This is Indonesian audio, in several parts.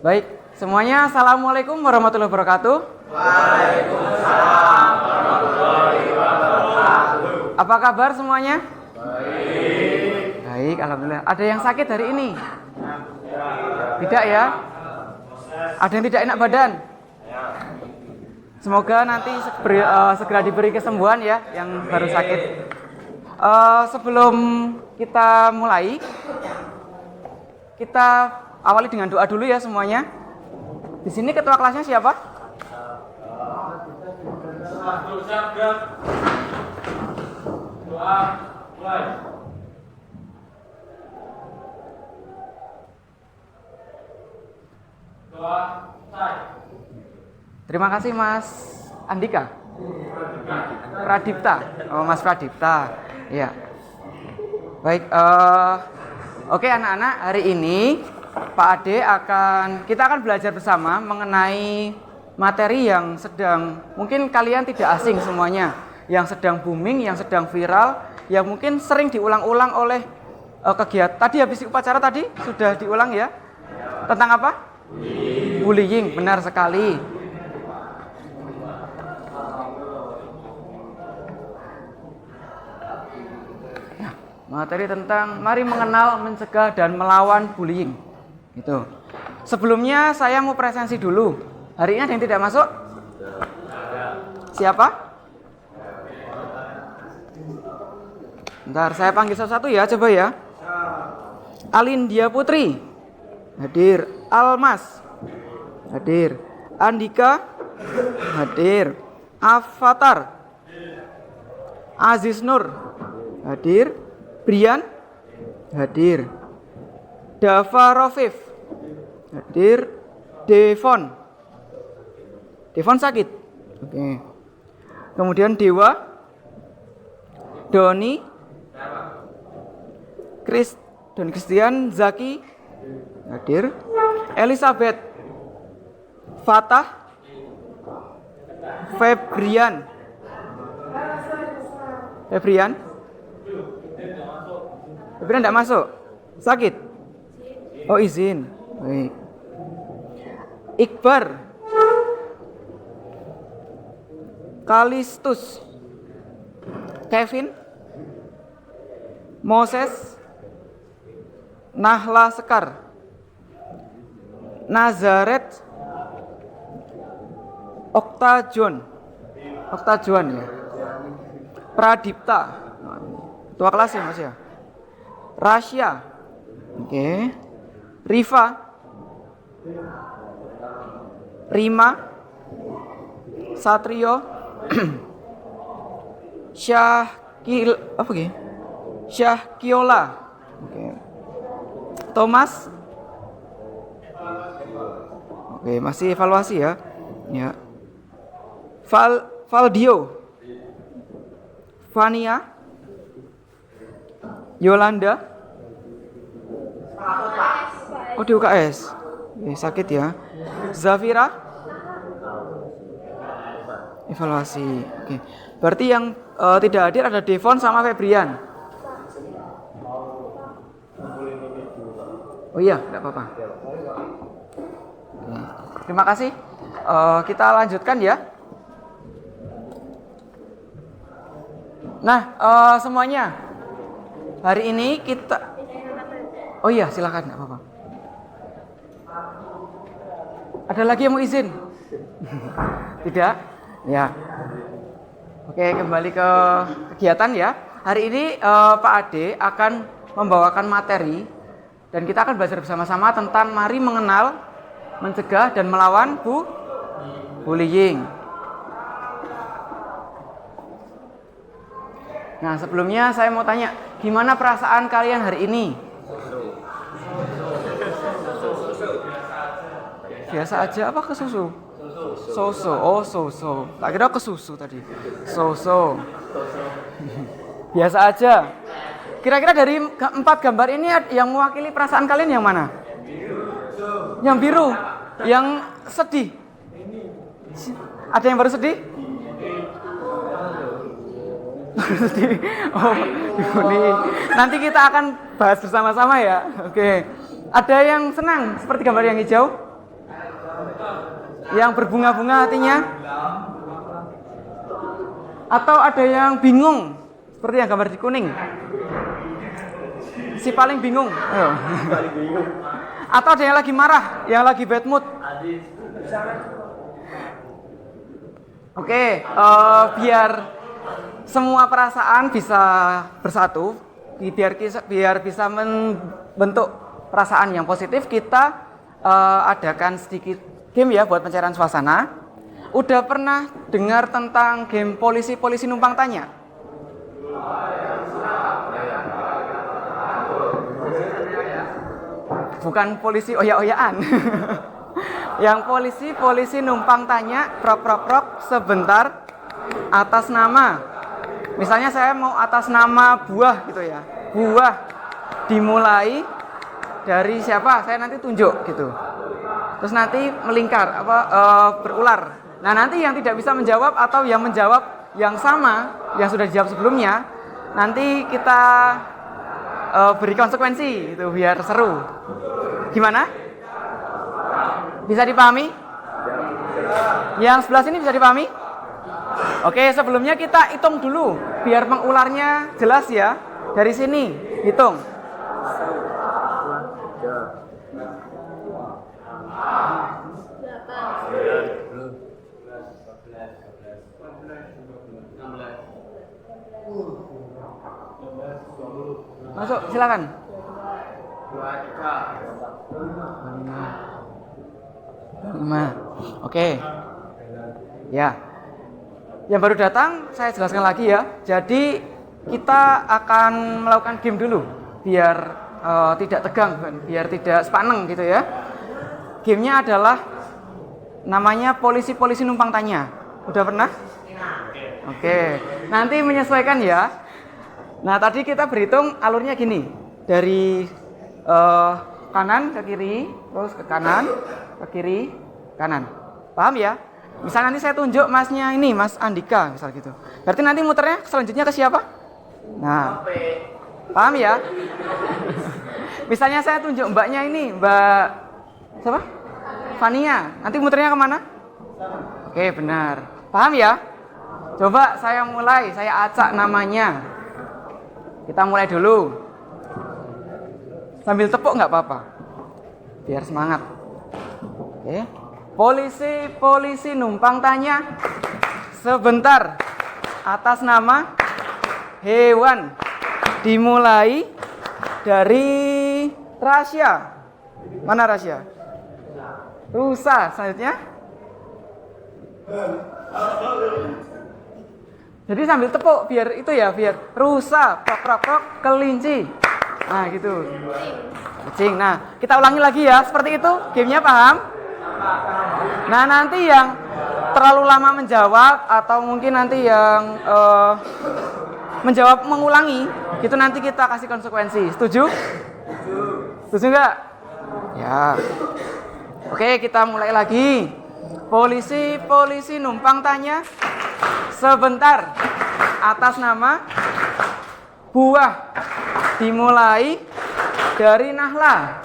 Baik, semuanya assalamualaikum warahmatullahi wabarakatuh. Waalaikumsalam warahmatullahi wabarakatuh. Apa kabar semuanya? Baik. Baik, alhamdulillah. Ada yang sakit hari ini? Tidak ya? Ada yang tidak enak badan? Semoga nanti segera diberi kesembuhan ya yang baru sakit. Sebelum kita mulai, kita awali dengan doa dulu ya semuanya. Di sini ketua kelasnya siapa? Doa mulai. Doa selesai. Terima kasih Mas Andika. Pradipta. Oh, Mas Pradipta. Ya. Baik, oke anak-anak, hari ini Pak Ade kita akan belajar bersama mengenai materi yang mungkin kalian tidak asing semuanya, yang sedang booming, yang sedang viral, yang mungkin sering diulang-ulang oleh kegiatan. Tadi habis upacara tadi sudah diulang ya. Tentang apa? Bullying, benar sekali. Materi tentang mari mengenal, mencegah, dan melawan bullying. Gitu. Sebelumnya saya mau presensi dulu. Hari ini ada yang tidak masuk? Siapa? Bentar, saya panggil satu-satu ya, coba ya. Alindia Putri. Hadir. Almas. Hadir. Andika. Hadir. Avatar. Aziz Nur. Hadir. Brian hadir. Dava Rofif hadir. Devon sakit. Oke. Kemudian Dewa, Doni, Christian, Zaki hadir. Elizabeth, Fatah, Febrian tidak masuk. Sakit? Oh, izin. Baik. Iqbar, Kalistus, Kevin, Moses, Nahla Sekar, Nazaret, Oktajon ya. Pradipta. Ketua kelas ya Mas ya. Rasya. Oke. Riva. Rima. Satrio. Syahkiola. Oke. Thomas. Oke, masih evaluasi ya. Ya. Valdio. Vania. Yolanda. Oh, di UKS. Sakit ya. Zafira. Evaluasi. Oke. Berarti yang tidak hadir ada Devon sama Febrian. Oh iya, tidak apa-apa. Oke. Terima kasih. Kita lanjutkan ya. Nah, semuanya. Hari ini kita... Oh iya, silakan, enggak apa-apa. Ada lagi yang mau izin? Tidak? Ya. Oke, kembali ke kegiatan ya. Hari ini Pak Ade akan membawakan materi dan kita akan belajar bersama-sama tentang mari mengenal, mencegah, dan melawan bullying. Nah, sebelumnya saya mau tanya, gimana perasaan kalian hari ini? Biasa aja apa ke susu? Soso. Oh, soso. Tak kira ke susu tadi. Soso. Biasa aja. Kira-kira dari 4 gambar ini yang mewakili perasaan kalian yang mana? Yang biru. Yang sedih. Ada yang baru sedih? Oh, ini nanti kita akan bahas bersama-sama ya. Oke. Ada yang senang seperti gambar yang hijau? Yang berbunga-bunga hatinya? Atau ada yang bingung? Seperti yang gambar di kuning. Si paling bingung. Ayo. Atau ada yang lagi marah, yang lagi bad mood. Oke, biar semua perasaan bisa bersatu, biar bisa membentuk perasaan yang positif, kita adakan sedikit game ya buat pencairan suasana. Udah pernah dengar tentang game polisi numpang tanya? Bukan polisi oyak-oyakan. Yang polisi numpang tanya, prok sebentar atas nama. Misalnya saya mau atas nama buah gitu ya. Buah dimulai dari siapa? Saya nanti tunjuk gitu. Terus nanti melingkar berular. Nah, nanti yang tidak bisa menjawab atau yang menjawab yang sama yang sudah dijawab sebelumnya, nanti kita beri konsekuensi itu biar seru. Gimana? Bisa dipahami? Yang sebelah sini bisa dipahami? Oke, sebelumnya kita hitung dulu biar mengularnya jelas ya. Dari sini hitung. Masuk, silakan. 5. Oke. Ya. Yang baru datang saya jelaskan lagi ya. Jadi kita akan melakukan game dulu biar tidak tegang, biar tidak sepaneng gitu ya. Gamenya adalah namanya polisi numpang tanya. Udah pernah? Oke. Nanti menyesuaikan ya. Nah, tadi kita berhitung alurnya gini. Dari kanan ke kiri, terus ke kanan, ke kiri, kanan. Paham ya? Misal nanti saya tunjuk masnya ini, Mas Andika, misal gitu. Berarti nanti muternya selanjutnya ke siapa? Nah, paham ya? Misalnya saya tunjuk mbaknya ini, Mbak siapa? Fania. Nanti muternya kemana? Oke, benar. Paham ya? Coba saya mulai, saya acak namanya. Kita mulai dulu. Sambil tepuk nggak apa-apa. Biar semangat. Oke. Polisi numpang tanya. Sebentar. Atas nama hewan. Dimulai dari Rasya. Mana Rasya? Rusa. Selanjutnya. Jadi sambil tepuk biar itu ya, biar rusa, prok, kelinci. Nah, gitu. Kucing. Nah, kita ulangi lagi ya. Seperti itu. Gamenya paham? Nah, nanti yang terlalu lama menjawab atau mungkin nanti yang menjawab mengulangi, itu nanti kita kasih konsekuensi. Setuju? Setuju nggak? Ya. Oke, kita mulai lagi. Polisi numpang tanya. Sebentar. Atas nama buah. Dimulai dari Nahla.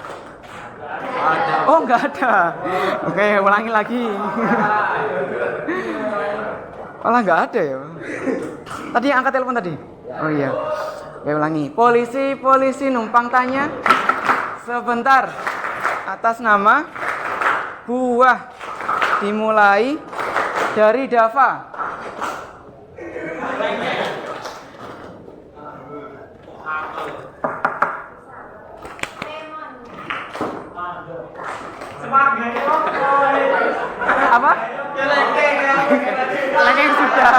Oh, nggak ada. Oke, ulangi lagi. Malah nggak ada ya. Tadi yang angkat telepon tadi. Oh iya. Oke, ulangi. Polisi numpang tanya. Sebentar. Atas nama buah. Dimulai dari Dava. Apa? Kelengkeng sudah.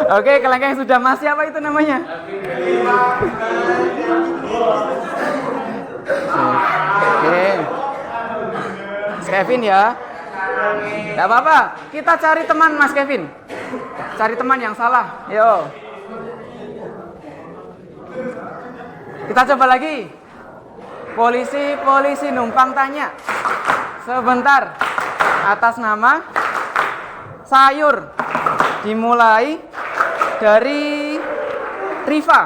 Oke, kelengkeng sudah. Mas siapa itu namanya? Oke. Mas Kevin ya. Tidak apa-apa. Kita cari teman Mas Kevin. Cari teman yang salah. Yo. Kita coba lagi. Polisi numpang tanya. Sebentar. Atas nama sayur. Dimulai dari Riva.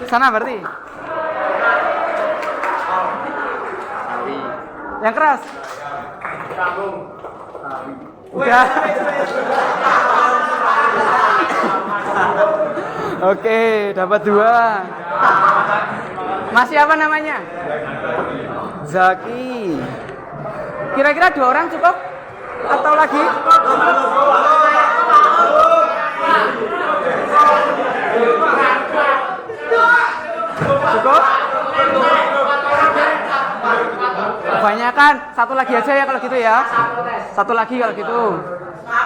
Sana berarti. Yang keras. Udah. Oke, dapat 2. Masih apa namanya? Zaki. Kira-kira 2 orang cukup? Atau lagi? Cukup? Kebanyakan, 1 lagi aja ya kalau gitu ya. 1 lagi kalau gitu.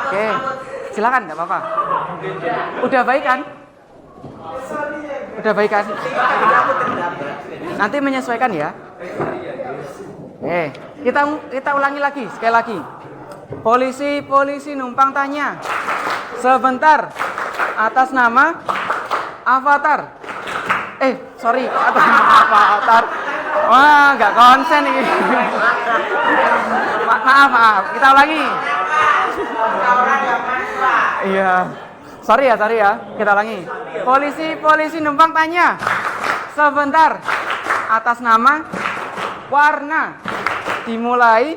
Oke, silakan, nggak apa-apa. Udah baik kan? Udah baik kan? Nanti menyesuaikan ya. Kita ulangi lagi, sekali lagi. Polisi numpang tanya. Sebentar, atas nama Avatar. Sorry, atas nama Avatar. Wah, nggak konsen ini. Maaf. Kita ulangi. Iya. Sorry ya. Kita ulangi. Polisi numpang tanya. Sebentar. Atas nama warna. Dimulai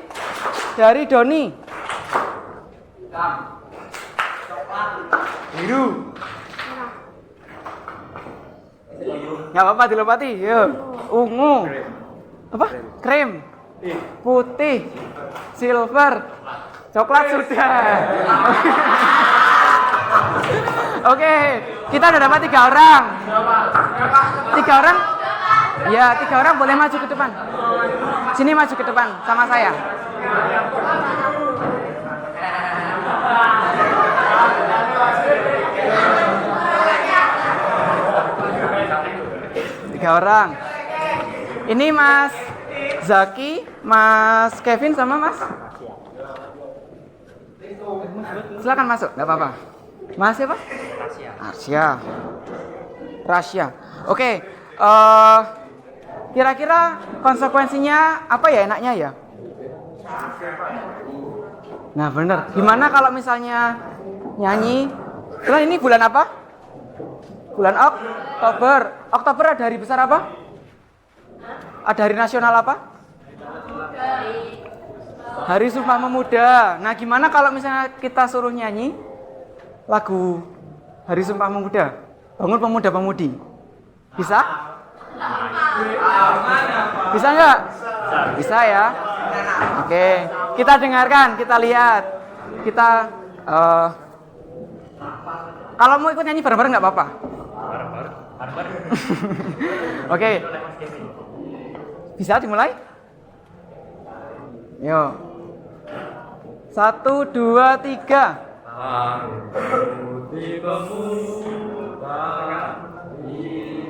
dari Doni. Biru. Nggak apa-apa dilopati. Yuk. Ungu. Apa? Krem. Putih. Silver. Coklat sudah. Oke, kita udah dapat 3 orang. 3 orang? Ya, 3 orang boleh maju ke depan. Sini maju ke depan sama saya. Tiga orang. Ini Mas Zaki, Mas Kevin sama Mas. Silakan masuk, nggak apa-apa. Mas siapa? Rasya. Oke. Kira-kira konsekuensinya apa ya enaknya ya? Nah bener. Gimana kalau misalnya nyanyi? Bulan ini bulan apa? Bulan Oktober. Oktober ada hari besar apa? Ada hari nasional apa? Hari Sumpah Pemuda. Nah gimana kalau misalnya kita suruh nyanyi lagu Hari Sumpah Pemuda? Bangun pemuda-pemudi. Bisa? Bisa nggak? Bisa ya. Oke, kita dengarkan, kita lihat. Kita kalau mau ikut nyanyi bareng-bareng nggak apa-apa. Oke. Bisa dimulai? Yuk. 1, 2, 3. Putih pemuda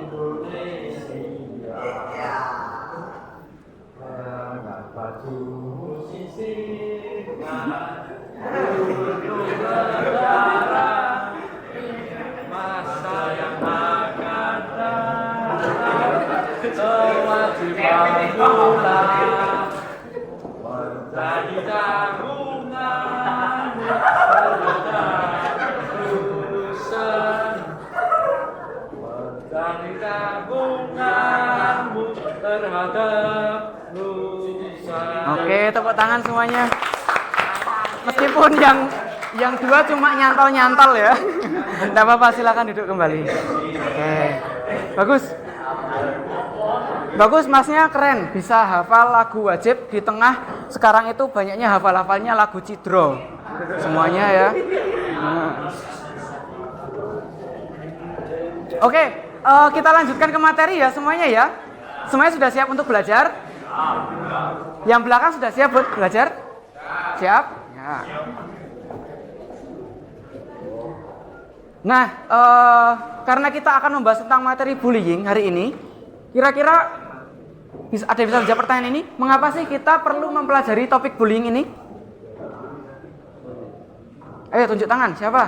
Indonesia, dapat musisi negara, masa yang akan datang, kewajiban pula menjadi tanggungan terhadap lulusan, menjadi tanggunganmu terhadap lulusan. Oke, tepuk tangan semuanya. Meskipun yang 2 cuma nyantol-nyantol ya. Tidak apa-apa, silakan duduk kembali. Oke. Bagus, masnya keren, bisa hafal lagu wajib di tengah sekarang itu banyaknya hafal-hafalnya lagu Cidro. Semuanya ya. Oke, kita lanjutkan ke materi ya semuanya ya. Semuanya sudah siap untuk belajar? Yang belakang sudah siap buat belajar? Siap? Ya. Nah, karena kita akan membahas tentang materi bullying hari ini, kira-kira ada yang bisa menjawab pertanyaan ini? Mengapa sih kita perlu mempelajari topik bullying ini? Ayo tunjuk tangan, siapa?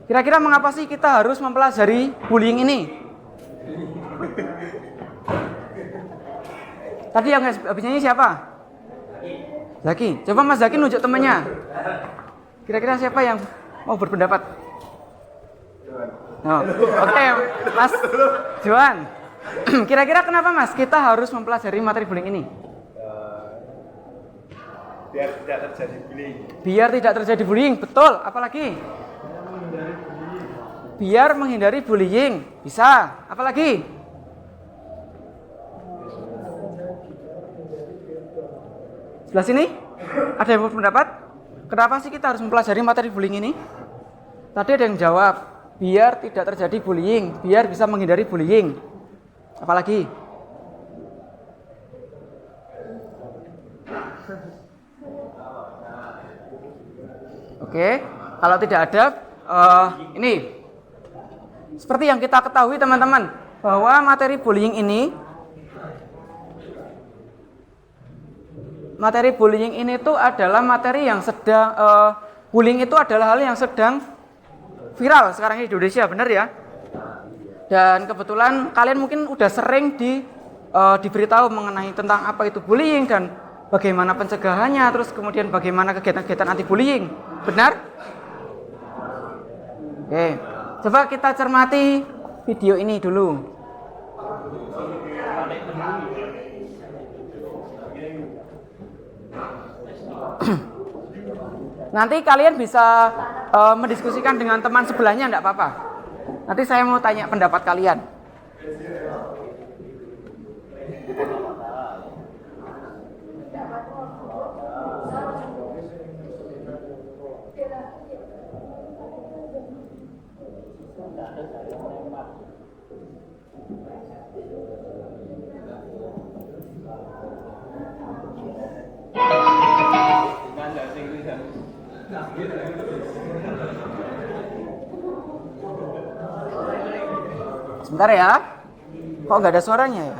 Kira-kira mengapa sih kita harus mempelajari bullying ini? Tadi yang habis nyanyi siapa? Zaki. Coba Mas Zaki nunjuk temannya. Kira-kira siapa yang mau berpendapat? Oh. Oke, Mas Johan. Kira-kira kenapa Mas kita harus mempelajari materi bullying ini? Biar tidak terjadi bullying. Biar tidak terjadi bullying, betul. Apalagi? Biar menghindari bullying. Bisa. Apalagi? Sebelah sini? Ada yang berpendapat? Kenapa sih kita harus mempelajari materi bullying ini? Tadi ada yang jawab, biar tidak terjadi bullying, biar bisa menghindari bullying. Apalagi? Oke, kalau tidak ada, ini seperti yang kita ketahui teman-teman, bahwa materi bullying ini tuh adalah materi yang sedang bullying itu adalah hal yang sedang viral sekarang di Indonesia, benar ya? Dan kebetulan kalian mungkin udah sering diberitahu mengenai tentang apa itu bullying dan bagaimana pencegahannya, terus kemudian bagaimana kegiatan-kegiatan anti bullying, benar? Oke, coba kita cermati video ini dulu. Nanti kalian bisa mendiskusikan dengan teman sebelahnya, enggak apa-apa. Nanti saya mau tanya pendapat kalian. Sebentar ya. Kok nggak ada suaranya ya?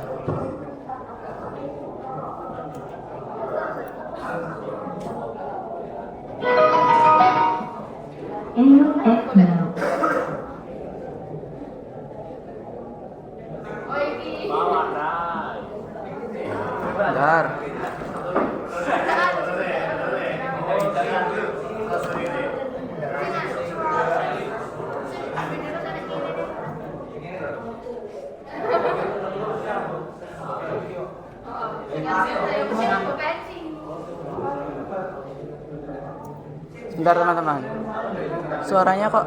Bentar. Sebentar teman-teman. Suaranya kok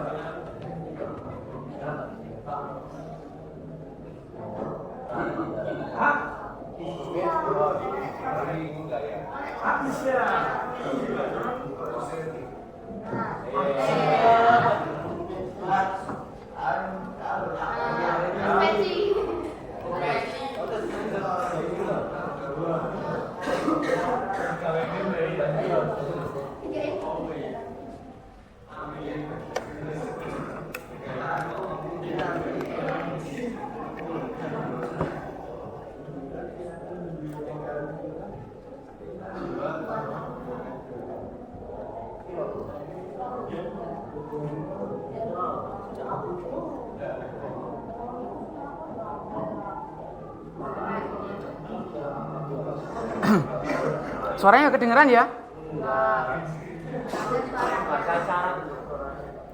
suaranya kedengeran ya?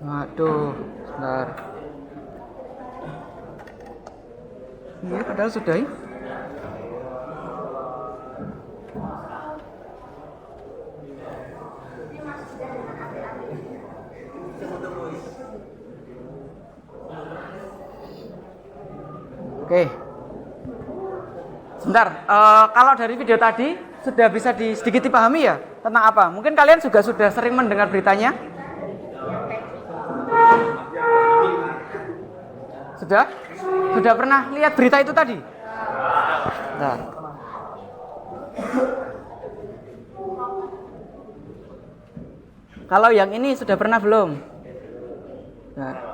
Waduh, sebentar. Iya, padahal sudah ya. Oke. Sebentar, kalau dari video tadi sudah bisa sedikit dipahami ya tentang apa? Mungkin kalian juga sudah sering mendengar beritanya. Sudah? Sudah pernah lihat berita itu tadi? Nah. Kalau yang ini sudah pernah belum? Nah.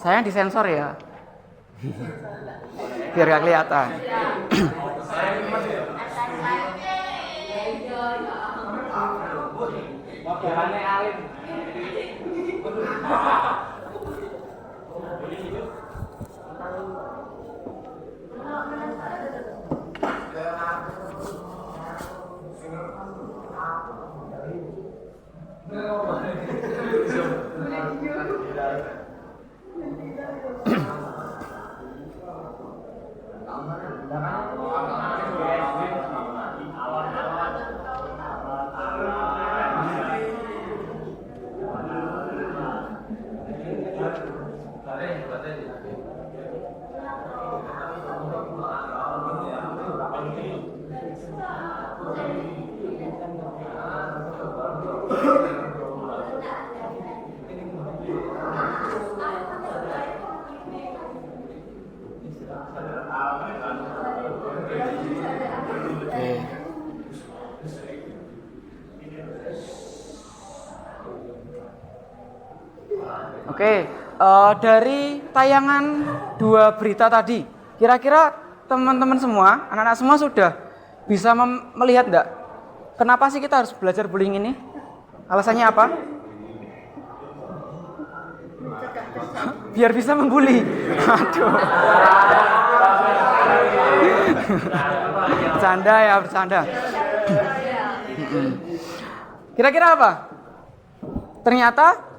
Saya disensor ya. biar gak kelihatan. Oke, dari tayangan 2 berita tadi, kira-kira teman-teman semua, anak-anak semua sudah bisa melihat enggak? Kenapa sih kita harus belajar bullying ini? Alasannya apa? Biar bisa membuli. Aduh. Bercanda ya, bercanda. Kira-kira apa? Ternyata,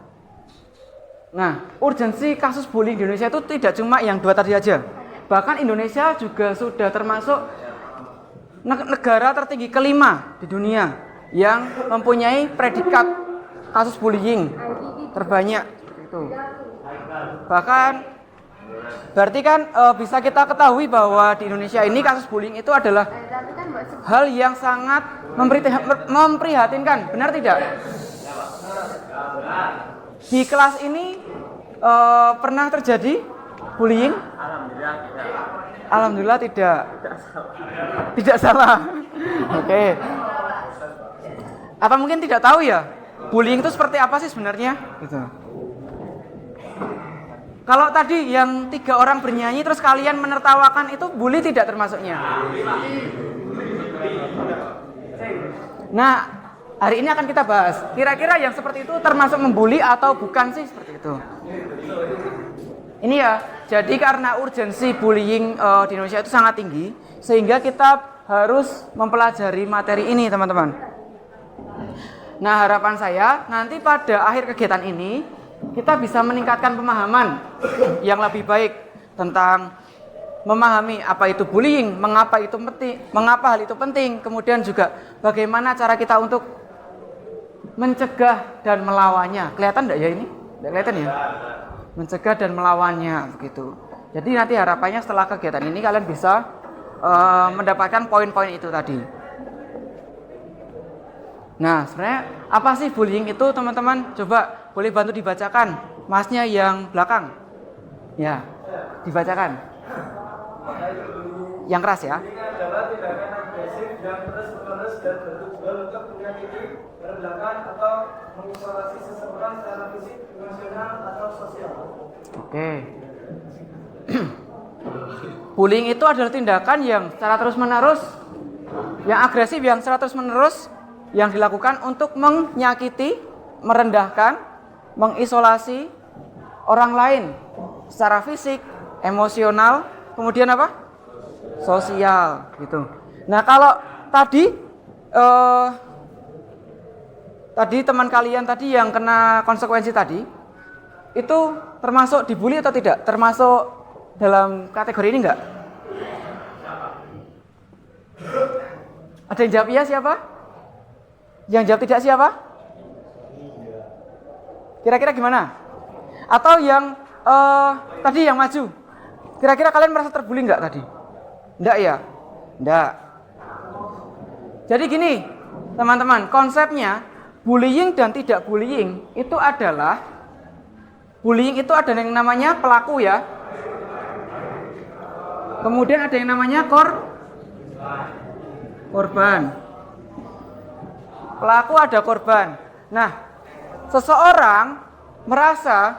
urgensi kasus bullying di Indonesia itu tidak cuma yang 2 tadi aja. Bahkan Indonesia juga sudah termasuk negara tertinggi kelima di dunia yang mempunyai predikat kasus bullying terbanyak. Itu. Bahkan berarti kan bisa kita ketahui bahwa di Indonesia ini kasus bullying itu adalah hal yang sangat memprihatinkan, benar tidak? Di kelas ini pernah terjadi bullying? Alhamdulillah tidak. Tidak salah. Oke. Apa mungkin tidak tahu ya? Bullying itu seperti apa sih sebenarnya? Gitu. Kalau tadi yang 3 orang bernyanyi terus kalian menertawakan, itu bully tidak termasuknya? Nah, hari ini akan kita bahas. Kira-kira yang seperti itu termasuk membuli atau bukan sih seperti itu? Ini ya, jadi karena urgensi bullying di Indonesia itu sangat tinggi, sehingga kita harus mempelajari materi ini, teman-teman. Nah, harapan saya nanti pada akhir kegiatan ini kita bisa meningkatkan pemahaman yang lebih baik tentang memahami apa itu bullying, mengapa itu penting, mengapa hal itu penting, kemudian juga bagaimana cara kita untuk mencegah dan melawannya. Kelihatan enggak ya ini? Enggak kelihatan ya? Mencegah dan melawannya begitu. Jadi nanti harapannya setelah kegiatan ini kalian bisa mendapatkan poin-poin itu tadi. Nah, sebenarnya apa sih bullying itu, teman-teman? Coba boleh bantu dibacakan, masnya yang belakang. Ya, dibacakan. Yang keras ya. Bullying adalah tindakan agresif yang terus-menerus dan bertujuan untuk menyakiti, merendahkan atau mengisolasi seseorang secara fisik, emosional atau sosial. Oke. Bullying itu adalah tindakan yang secara terus-menerus, yang agresif, yang secara terus-menerus yang dilakukan untuk menyakiti, merendahkan, mengisolasi orang lain secara fisik, emosional, kemudian apa? Sosial gitu. Nah, kalau tadi teman kalian tadi yang kena konsekuensi tadi itu termasuk dibully atau tidak? Termasuk dalam kategori ini enggak? Ada yang jawab iya siapa? Yang jawab tidak siapa? Kira-kira gimana? Atau yang tadi yang maju? Kira-kira kalian merasa terbully enggak tadi? Enggak ya? Enggak. Jadi gini, teman-teman, konsepnya bullying dan tidak bullying itu adalah, bullying itu ada yang namanya pelaku ya. Kemudian ada yang namanya korban. Pelaku ada korban. Nah, seseorang merasa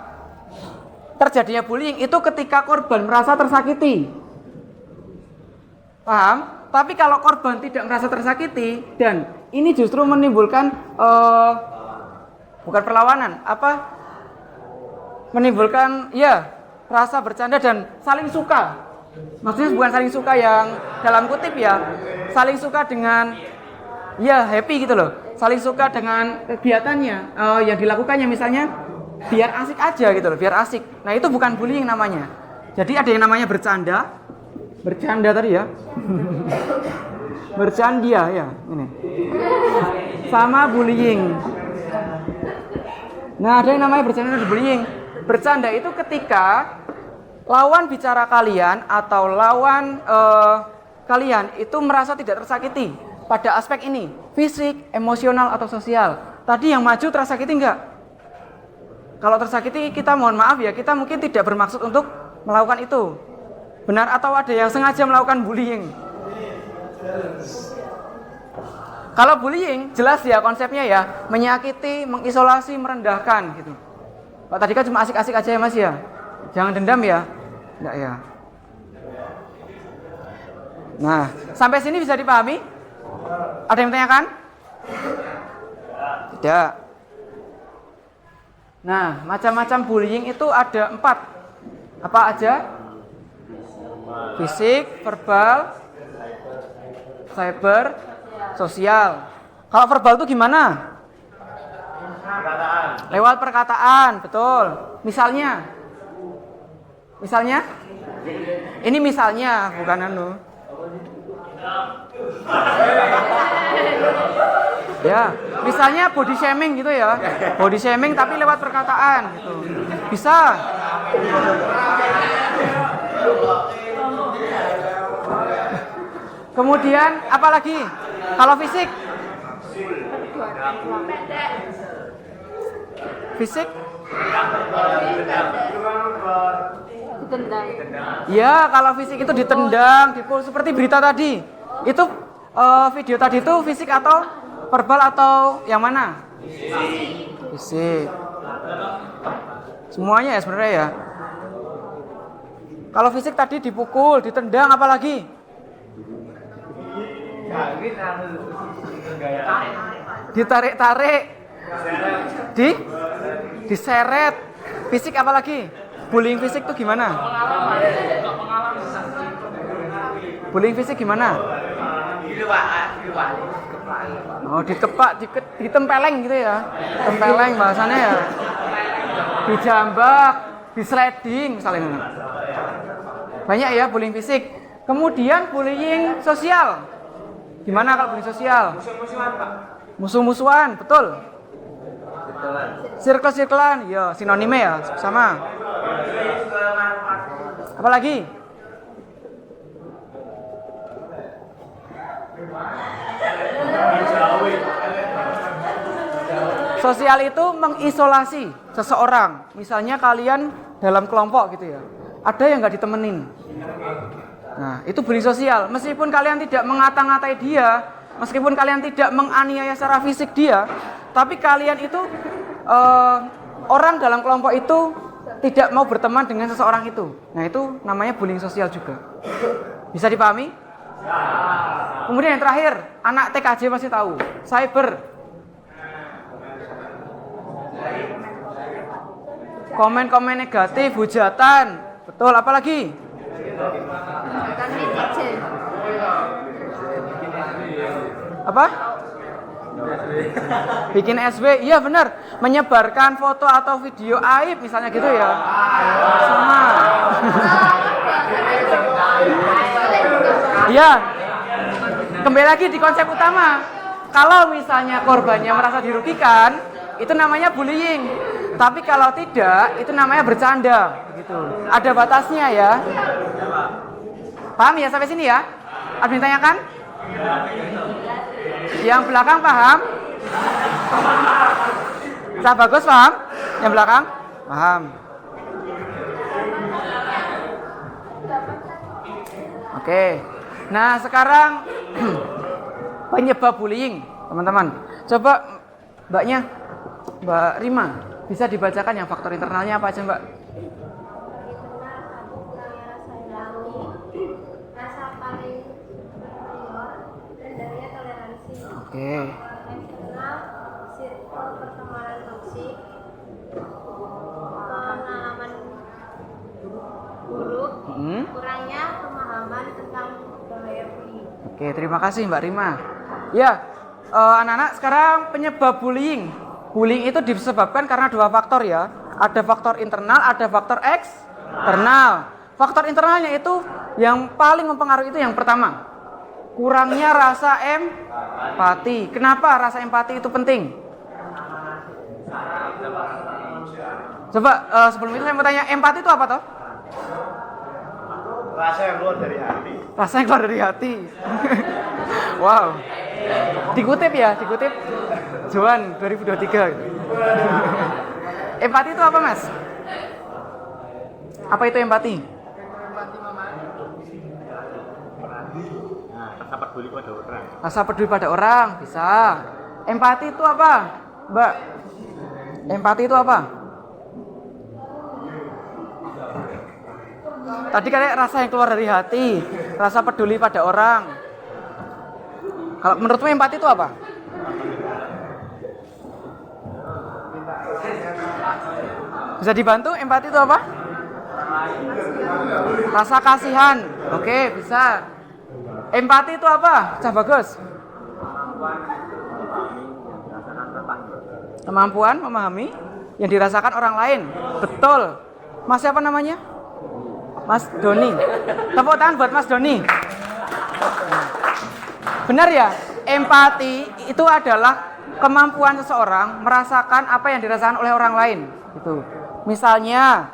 terjadinya bullying itu ketika korban merasa tersakiti. Paham? Tapi kalau korban tidak merasa tersakiti dan ini justru menimbulkan bukan perlawanan, menimbulkan ya rasa bercanda dan saling suka. Maksudnya bukan saling suka yang dalam kutip ya, saling suka dengan ya happy gitu loh. Saling suka dengan kegiatannya yang dilakukannya, misalnya biar asik aja gitu loh, biar asik. Nah, itu bukan bullying namanya. Jadi ada yang namanya bercanda tadi ya. Bercandia ya, ini. Sama bullying. Nah, ada yang namanya bercanda dan bullying. Bercanda itu ketika lawan bicara kalian atau lawan kalian itu merasa tidak tersakiti pada aspek ini, fisik, emosional atau sosial. Tadi yang maju tersakiti enggak? Kalau tersakiti kita mohon maaf ya, kita mungkin tidak bermaksud untuk melakukan itu. Benar atau ada yang sengaja melakukan bullying? Kalau bullying jelas ya konsepnya ya, menyakiti, mengisolasi, merendahkan gitu. Pak tadi kan cuma asik-asik aja ya Mas ya. Jangan dendam ya. Enggak ya. Nah, sampai sini bisa dipahami? Ada yang tanyakan? Tidak. Nah, macam-macam bullying itu ada 4. Apa aja? Fisik, verbal, cyber, sosial. Kalau verbal itu gimana? Lewat perkataan, betul. Misalnya? Ini misalnya, bukan anu. Ya, misalnya body shaming gitu ya. Body shaming tapi lewat perkataan gitu. Bisa. Kemudian apa lagi? Kalau fisik? Fisik? Ditendang. Ya, kalau fisik itu ditendang, dipukul seperti berita tadi. Itu video tadi itu fisik atau verbal atau yang mana? Fisik. Semuanya ya sebenarnya ya. Kalau fisik tadi dipukul, ditendang, apa lagi? Ditarik-tarik. Diseret. Fisik apa lagi? Bullying fisik tuh gimana? Bullying fisik gimana? Oh, dikepak, ditempeleng gitu ya. Tempeleng bahasanya ya. Dijambak, disliding misalnya. Banyak ya bullying fisik. Kemudian bullying sosial. Gimana kalau bullying sosial? Musuh-musuhan, Pak. Musuh-musuhan, betul. Sirkel-sirkelan, ya sinonime ya, sama. Apa lagi? Sosial itu mengisolasi seseorang. Misalnya kalian dalam kelompok gitu ya. Ada yang nggak ditemenin. Nah, itu bullying sosial. Meskipun kalian tidak mengata-ngatai dia, meskipun kalian tidak menganiaya secara fisik dia, tapi kalian itu orang dalam kelompok itu tidak mau berteman dengan seseorang itu. Nah, itu namanya bullying sosial juga. Bisa dipahami? Kemudian yang terakhir, anak TKJ pasti tahu, cyber. Komen-komen negatif, hujatan. Betul, apa lagi? Apa? Bikin SW, iya benar. Menyebarkan foto atau video aib misalnya gitu ya. Sama. Iya. Kembali lagi di konsep utama. Kalau misalnya korbannya merasa dirugikan, itu namanya bullying. Tapi kalau tidak, itu namanya bercanda. Gitu. Ada batasnya ya. Paham ya sampai sini ya? Ada yang tanyakan? Yang belakang paham? Sa bagus paham? Yang belakang? Paham. Oke. Nah, sekarang penyebab bullying, teman-teman. Coba Mbaknya, Mbak Rima, bisa dibacakan yang faktor internalnya apa aja, Mbak? Oke. Eksternal, circle pertemanan toksik, pengalaman buruk, kurangnya pemahaman tentang bahaya bullying. Oke, terima kasih Mbak Rima. Ya, anak-anak sekarang penyebab bullying. Bullying itu disebabkan karena dua faktor ya. Ada faktor internal, ada faktor eksternal. Faktor internalnya itu yang paling mempengaruhi itu yang pertama, kurangnya rasa empati. Kenapa rasa empati itu penting? Coba sebelum itu saya mau tanya, empati itu apa toh? Rasa yang keluar dari hati. Rasa yang keluar dari hati. Wow. Dikutip Joan 2023. Empati itu apa, Mas? Apa itu empati? Rasa peduli pada orang. Rasa peduli pada orang, bisa. Empati itu apa, Mbak? Empati itu apa? Tadi katanya rasa yang keluar dari hati, rasa peduli pada orang. Kalau menurutmu empati itu apa? Bisa dibantu? Empati itu apa? Rasa kasihan. Oke, bisa. Empati itu apa? Cah Bagus. Kemampuan memahami yang dirasakan orang lain. Betul. Mas siapa namanya? Mas Doni. Tepuk tangan buat Mas Doni. Benar ya? Empati itu adalah kemampuan seseorang merasakan apa yang dirasakan oleh orang lain. Gitu. Misalnya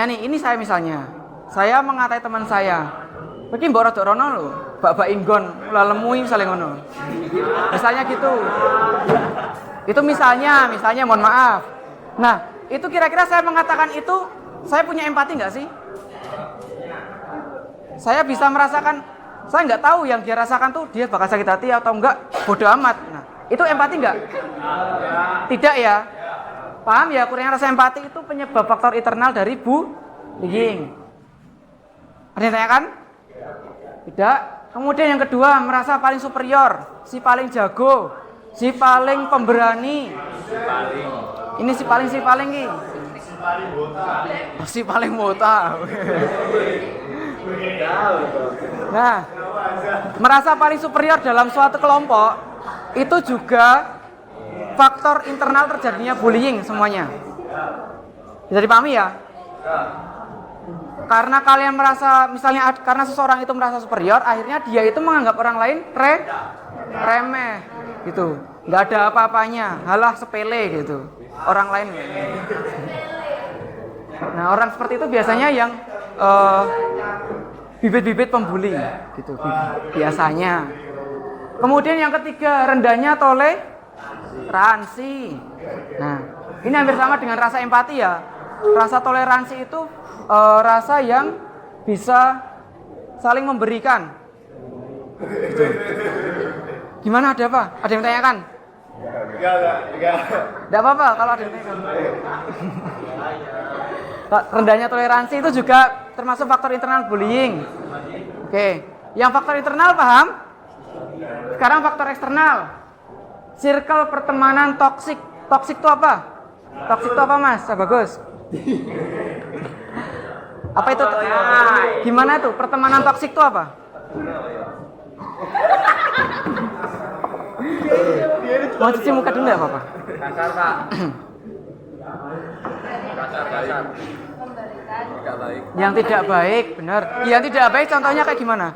nih, ini saya mengatai teman saya. Mungkin mbok rada rono lho, bak-bak inggon, ula lemui misalnya ngono. Misalnya gitu. Itu misalnya mohon maaf. Nah, itu kira-kira saya mengatakan itu, saya punya empati nggak sih? Saya bisa merasakan, saya nggak tahu yang dia rasakan tuh dia bakal sakit hati atau enggak, bodoh amat. Nah, itu empati nggak? Tidak ya? Paham ya, kurangnya rasa empati itu penyebab faktor internal dari bullying. Ada yang tanyakan? Tidak. Kemudian yang kedua, merasa paling superior, si paling jago, si paling pemberani. Ini si paling ki. Si paling mota. Nah, merasa paling superior dalam suatu kelompok itu juga faktor internal terjadinya bullying semuanya. Bisa dipahami ya? Karena kalian merasa, misalnya karena seseorang itu merasa superior, akhirnya dia itu menganggap orang lain remeh gitu. Nggak ada apa-apanya, halah sepele gitu. Orang lain. Nah, orang seperti itu biasanya yang bibit-bibit pembuli gitu biasanya. Kemudian yang ketiga, rendahnya toleransi. Nah, ini hampir sama dengan rasa empati ya. Rasa toleransi itu rasa yang bisa saling memberikan. Gitu. Gimana, ada apa? Ada yang tanyakan? Enggak apa-apa kalau ada yang tanyakan. Rendahnya toleransi itu juga termasuk faktor internal bullying. Oke, yang faktor internal paham? Sekarang faktor eksternal. Circle pertemanan toksik. Toksik itu apa? Toksik itu apa, Mas? Bagus. Apa itu? Gimana tuh? Pertemanan toksik itu apa? Mau cuci muka dulu ya, Bapak? Kasar, Pak. Kasar. Tidak baik. Yang tidak baik, benar. Yang tidak baik contohnya kayak gimana?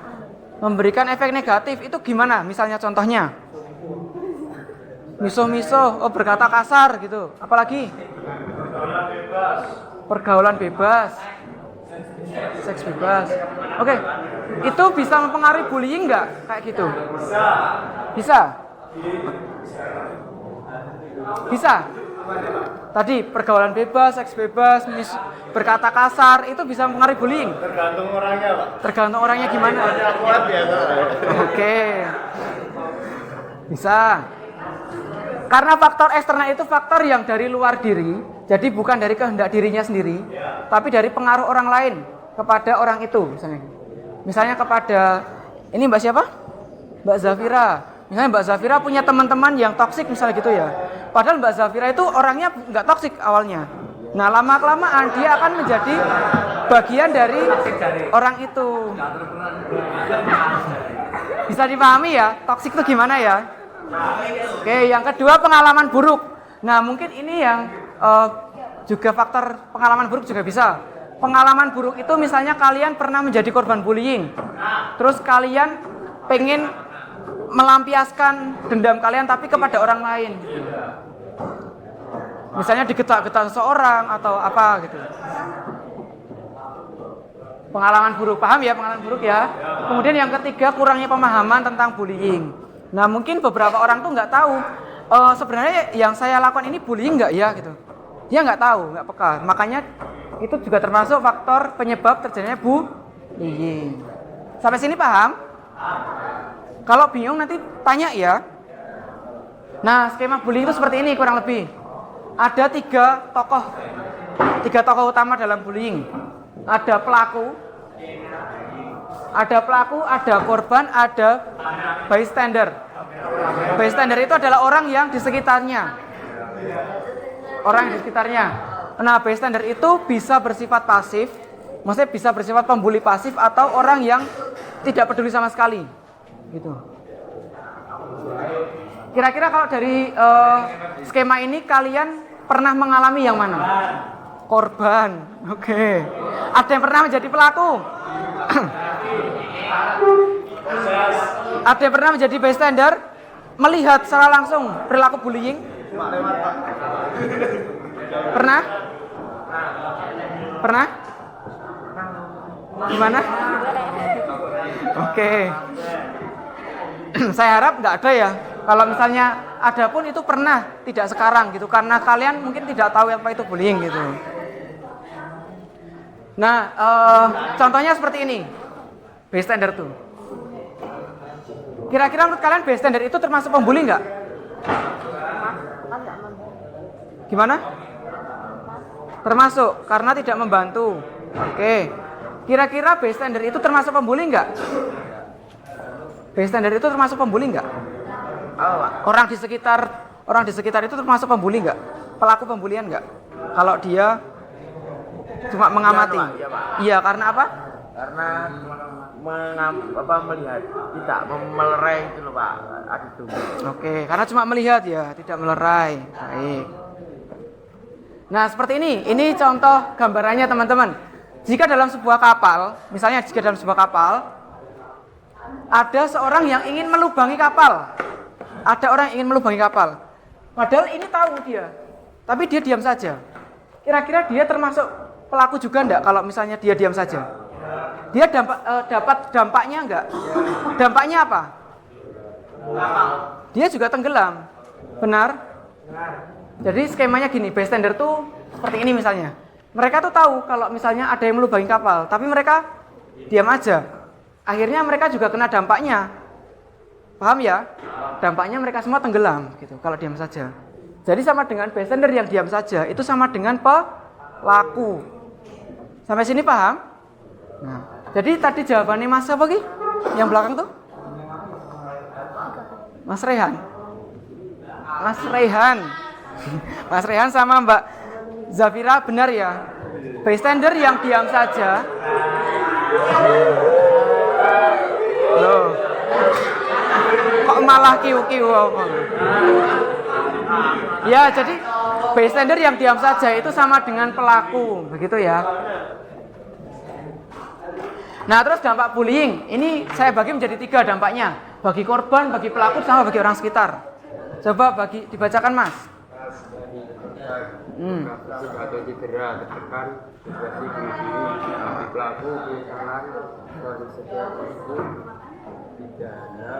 Memberikan efek negatif itu gimana? Misalnya contohnya miso-miso, berkata kasar gitu. Apalagi? Pergaulan bebas. Seks bebas. Oke. Itu bisa mempengaruhi bullying nggak? Kayak gitu. Bisa. Bisa. Tadi pergaulan bebas, seks bebas, berkata kasar itu bisa mempengaruhi bullying. Tergantung orangnya, Pak. Tergantung orangnya gimana. Kuat biasa. Oke. Bisa. Karena faktor eksternal itu faktor yang dari luar diri, jadi bukan dari kehendak dirinya sendiri, tapi dari pengaruh orang lain kepada orang itu, misalnya kepada ini Mbak siapa? Mbak Zafira. Misalnya Mbak Zafira punya teman-teman yang toksik misalnya gitu ya. Padahal Mbak Zafira itu orangnya nggak toksik awalnya. Nah, lama-kelamaan dia akan menjadi bagian dari orang itu. Bisa dipahami ya, toksik itu gimana ya? Oke, yang kedua pengalaman buruk. Nah, mungkin ini yang juga faktor pengalaman buruk juga bisa. Pengalaman buruk itu misalnya kalian pernah menjadi korban bullying. Terus kalian pengen melampiaskan dendam kalian tapi kepada orang lain. Misalnya digetak-getak seseorang atau apa gitu. Pengalaman buruk, paham ya pengalaman buruk ya? Kemudian yang ketiga kurangnya pemahaman tentang bullying. Nah, mungkin beberapa orang tuh nggak tahu sebenarnya yang saya lakukan ini bullying nggak ya gitu. Dia nggak tahu, nggak peka. Makanya itu juga termasuk faktor penyebab terjadinya bullying. Sampai sini paham? Kalau bingung nanti tanya ya. Nah, skema bullying itu seperti ini kurang lebih. Ada tiga tokoh utama dalam bullying. Ada pelaku, ada korban, ada bystander. Bystander itu adalah orang yang di sekitarnya. Nah, bystander itu bisa bersifat pasif, maksudnya bisa bersifat pembuli pasif atau orang yang tidak peduli sama sekali. Gitu. Kira-kira kalau dari skema ini kalian pernah mengalami yang mana? Korban. Oke. Ada yang pernah menjadi pelaku? Ada yang pernah menjadi bystander? Melihat secara langsung perilaku bullying? Pernah? Pernah? Gimana? Oke. Saya harap nggak ada ya. Kalau misalnya ada pun itu pernah, tidak sekarang gitu. Karena kalian mungkin tidak tahu apa itu bullying gitu. Nah, contohnya seperti ini. Bystander tuh. Kira-kira menurut kalian bystander itu termasuk pembuli nggak? Gimana? Termasuk, karena tidak membantu. Oke. Kira-kira bystander itu termasuk pembuli nggak? Bystander itu termasuk pembuli nggak? Orang di sekitar itu termasuk pembuli nggak? Pelaku pembulian nggak? Kalau dia cuma mengamati. Iya, karena apa? Karena melihat, tidak melerai itu loh Pak. Oke, karena cuma melihat ya, tidak melerai. Baik. Nah, seperti ini. Ini contoh gambarannya teman-teman. Jika dalam sebuah kapal, misalnya jika dalam sebuah kapal, ada seorang yang ingin melubangi kapal. Ada orang yang ingin melubangi kapal. Padahal ini tahu dia. Tapi dia diam saja. Kira-kira dia termasuk pelaku juga enggak kalau misalnya dia diam saja? Dia dapat dampaknya enggak? Dampaknya apa? Dia juga tenggelam. Benar? Jadi skemanya gini, bystander tuh seperti ini misalnya. Mereka tuh tahu kalau misalnya ada yang melubangi kapal, tapi mereka diam aja. Akhirnya mereka juga kena dampaknya. Paham ya? Dampaknya mereka semua tenggelam gitu kalau diam saja. Jadi sama dengan bystander yang diam saja, itu sama dengan pelaku. Sampai sini paham? Nah, jadi tadi jawabannya Mas apa Ki? Yang belakang tuh? Mas Rehan. Mas Rehan sama Mbak Zafira benar ya? Bystander yang diam saja. Loh. Kok malah kiu-kiu apa? Ya, jadi bystander yang diam saja itu sama dengan pelaku, begitu ya. Nah, terus dampak bullying, ini saya bagi menjadi 3 dampaknya. Bagi korban, bagi pelaku, sama bagi orang sekitar. Coba dibacakan Mas. Atau cedera, tertekan, situasi bagi pelaku, penyesalan, dari setiap itu, pidana,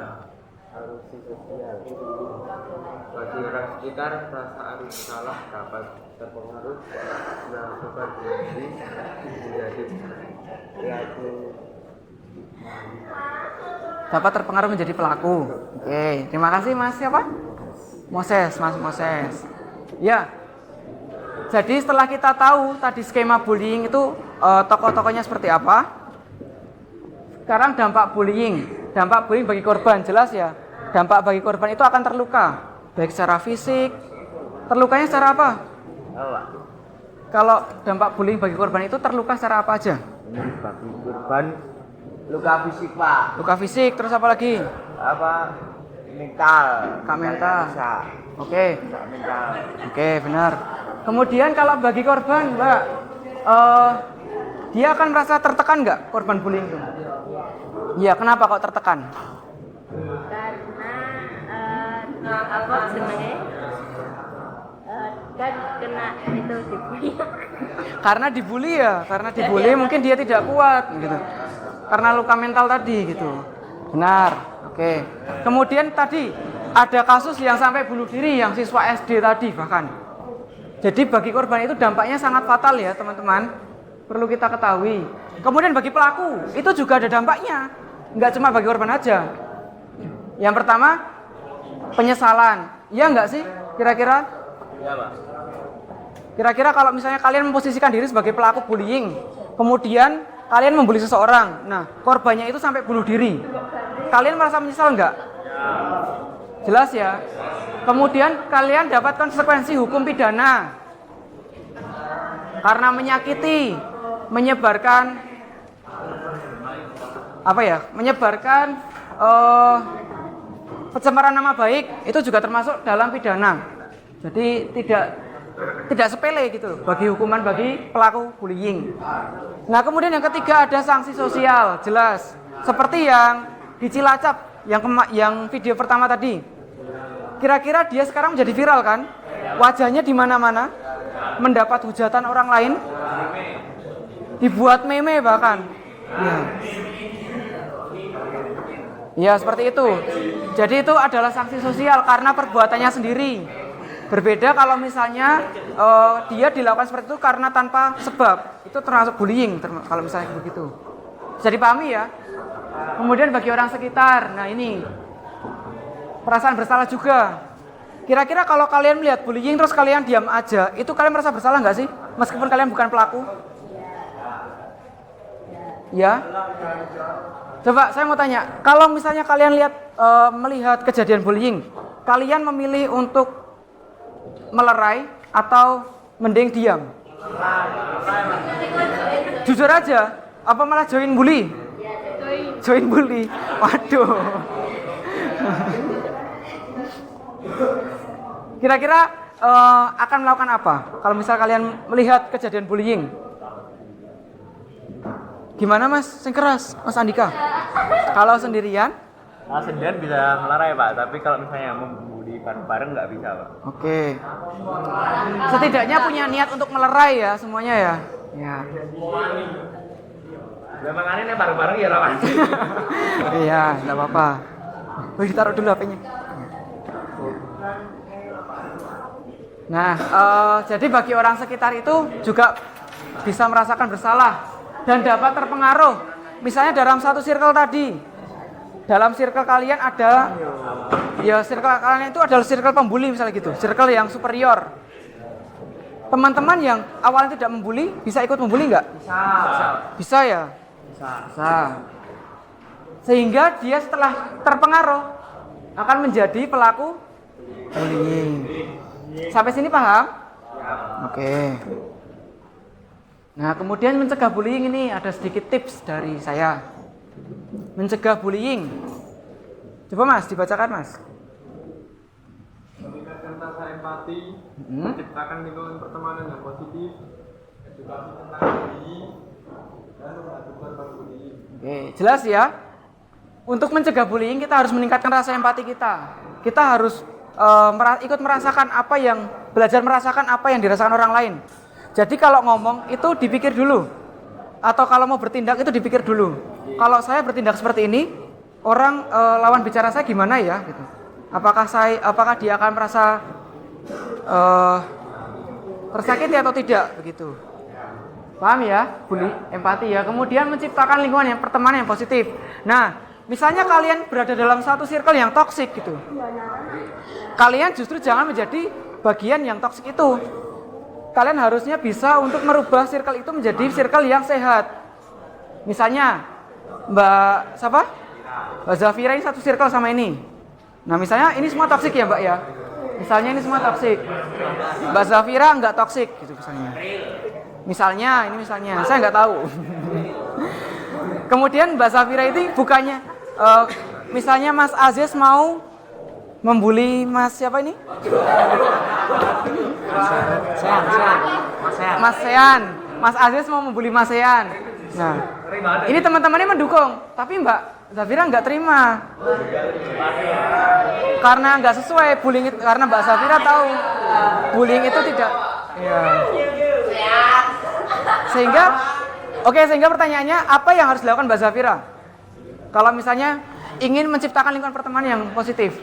sanksi sosial. Bagi orang sekitar, perasaan salah dapat terpengaruh, melakukan diri menjadi pelaku. Dapat terpengaruh menjadi pelaku. Oke, terima kasih Mas siapa? Moses. Ya. Jadi setelah kita tahu tadi skema bullying itu tokoh-tokohnya seperti apa? Sekarang dampak bullying bagi korban jelas ya. dampak bagi korban itu akan terluka, baik secara fisik. Terlukanya secara apa? Kalau dampak bullying bagi korban itu terluka secara apa aja? Ini bagi korban luka fisik, Pak. Luka fisik, terus apa lagi? Apa? Mental. Luka mental. Bisa. Oke. Bisa mental. Oke, benar. Kemudian kalau bagi korban, Mbak, dia akan merasa tertekan nggak korban bullying itu? Iya, kenapa kok tertekan? Karena apa sebenarnya kan kena itu dibully. Karena dibully ya, karena dibully mungkin dia tidak kuat gitu. Karena luka mental tadi gitu. Benar. Oke. Kemudian tadi ada kasus yang sampai bunuh diri yang siswa SD tadi bahkan. Jadi bagi korban itu dampaknya sangat fatal ya, teman-teman. Perlu kita ketahui. Kemudian bagi pelaku itu juga ada dampaknya. Enggak cuma bagi korban aja. Yang pertama penyesalan. Iya enggak sih? Kira-kira? Iya, Pak. Kira-kira kalau misalnya kalian memposisikan diri sebagai pelaku bullying, kemudian kalian membuli seseorang, nah korbannya itu sampai bunuh diri, kalian merasa menyesal nggak? Jelas ya. Kemudian kalian dapat konsekuensi hukum pidana karena menyakiti, menyebarkan apa ya? Menyebarkan pencemaran nama baik itu juga termasuk dalam pidana. Jadi tidak sepele gitu bagi hukuman bagi pelaku bullying. Nah, kemudian yang ketiga ada sanksi sosial, jelas. Seperti yang di Cilacap yang video pertama tadi. Kira-kira dia sekarang menjadi viral kan? Wajahnya di mana-mana, mendapat hujatan orang lain, dibuat meme bahkan. Ya, seperti itu. Jadi itu adalah sanksi sosial karena perbuatannya sendiri. Berbeda kalau misalnya dia dilakukan seperti itu karena tanpa sebab, itu termasuk bullying kalau misalnya begitu. Bisa dipahami ya. Kemudian bagi orang sekitar, nah ini perasaan bersalah juga. Kira-kira kalau kalian melihat bullying terus kalian diam aja, itu kalian merasa bersalah nggak sih? Meskipun kalian bukan pelaku? Ya. Coba saya mau tanya, kalau misalnya kalian melihat kejadian bullying, kalian memilih untuk melerai atau mending diam? Jujur aja, apa malah join bully? Join bully. Waduh. Kira-kira akan melakukan apa kalau misal kalian melihat kejadian bullying? Gimana Mas? Sing keras, Mas Andika. Kalau sendirian? Sendirian bisa melerai, Pak, tapi kalau misalnya membuli bareng-bareng nggak bisa, Pak. Oke. Setidaknya punya niat untuk melerai ya semuanya ya. Ya. Memang aneh bareng-bareng ya lawan. Iya, nggak apa-apa. Wih, ditaruh dulu HP-nya. Nah, jadi bagi orang sekitar itu juga bisa merasakan bersalah dan dapat terpengaruh. Misalnya dalam satu circle tadi, dalam circle kalian ada, ya circle kalian itu adalah circle pembuli misalnya gitu, circle yang superior. Teman-teman yang awalnya tidak membuli, bisa ikut membuli nggak? Bisa ya? Bisa. Sehingga dia setelah terpengaruh akan menjadi pelaku bullying. Sampai sini paham? Oke. Nah, kemudian mencegah bullying ini ada sedikit tips dari saya. Mencegah bullying. Coba Mas, dibacakan Mas. Meningkatkan rasa empati, menciptakan lingkungan pertemanan yang positif, edukasi tentang bullying, dan membantu korban bullying. Oke, jelas ya. Untuk mencegah bullying kita harus meningkatkan rasa empati kita. Kita harus ikut merasakan belajar merasakan apa yang dirasakan orang lain. Jadi kalau ngomong itu dipikir dulu. Atau kalau mau bertindak itu dipikir dulu. Kalau saya bertindak seperti ini, orang lawan bicara saya gimana ya gitu. Apakah dia akan merasa tersakiti atau tidak begitu. Paham ya? Empati ya. Kemudian menciptakan lingkungan yang pertemanan yang positif. Nah, misalnya kalian berada dalam satu circle yang toksik gitu. Kalian justru jangan menjadi bagian yang toksik itu. Kalian harusnya bisa untuk merubah circle itu menjadi circle yang sehat. Misalnya Mbak Zafira ini satu circle sama ini. Nah misalnya ini semua toksik ya Mbak ya. Misalnya ini semua toksik. Mbak Zafira nggak toksik gitu misalnya. Misalnya, saya nggak tahu. Kemudian Mbak Zafira itu bukannya, misalnya Mas Aziz mau membuli Mas siapa ini? Mas Sean. Mas Aziz mau membuli Mas Sean. Nah, ini teman-temannya mendukung, tapi Mbak Zafira nggak terima karena nggak sesuai bullying itu, karena Mbak Zafira tahu bullying itu tidak. Ya. Sehingga pertanyaannya apa yang harus dilakukan Mbak Zafira? Kalau misalnya ingin menciptakan lingkungan pertemanan yang positif,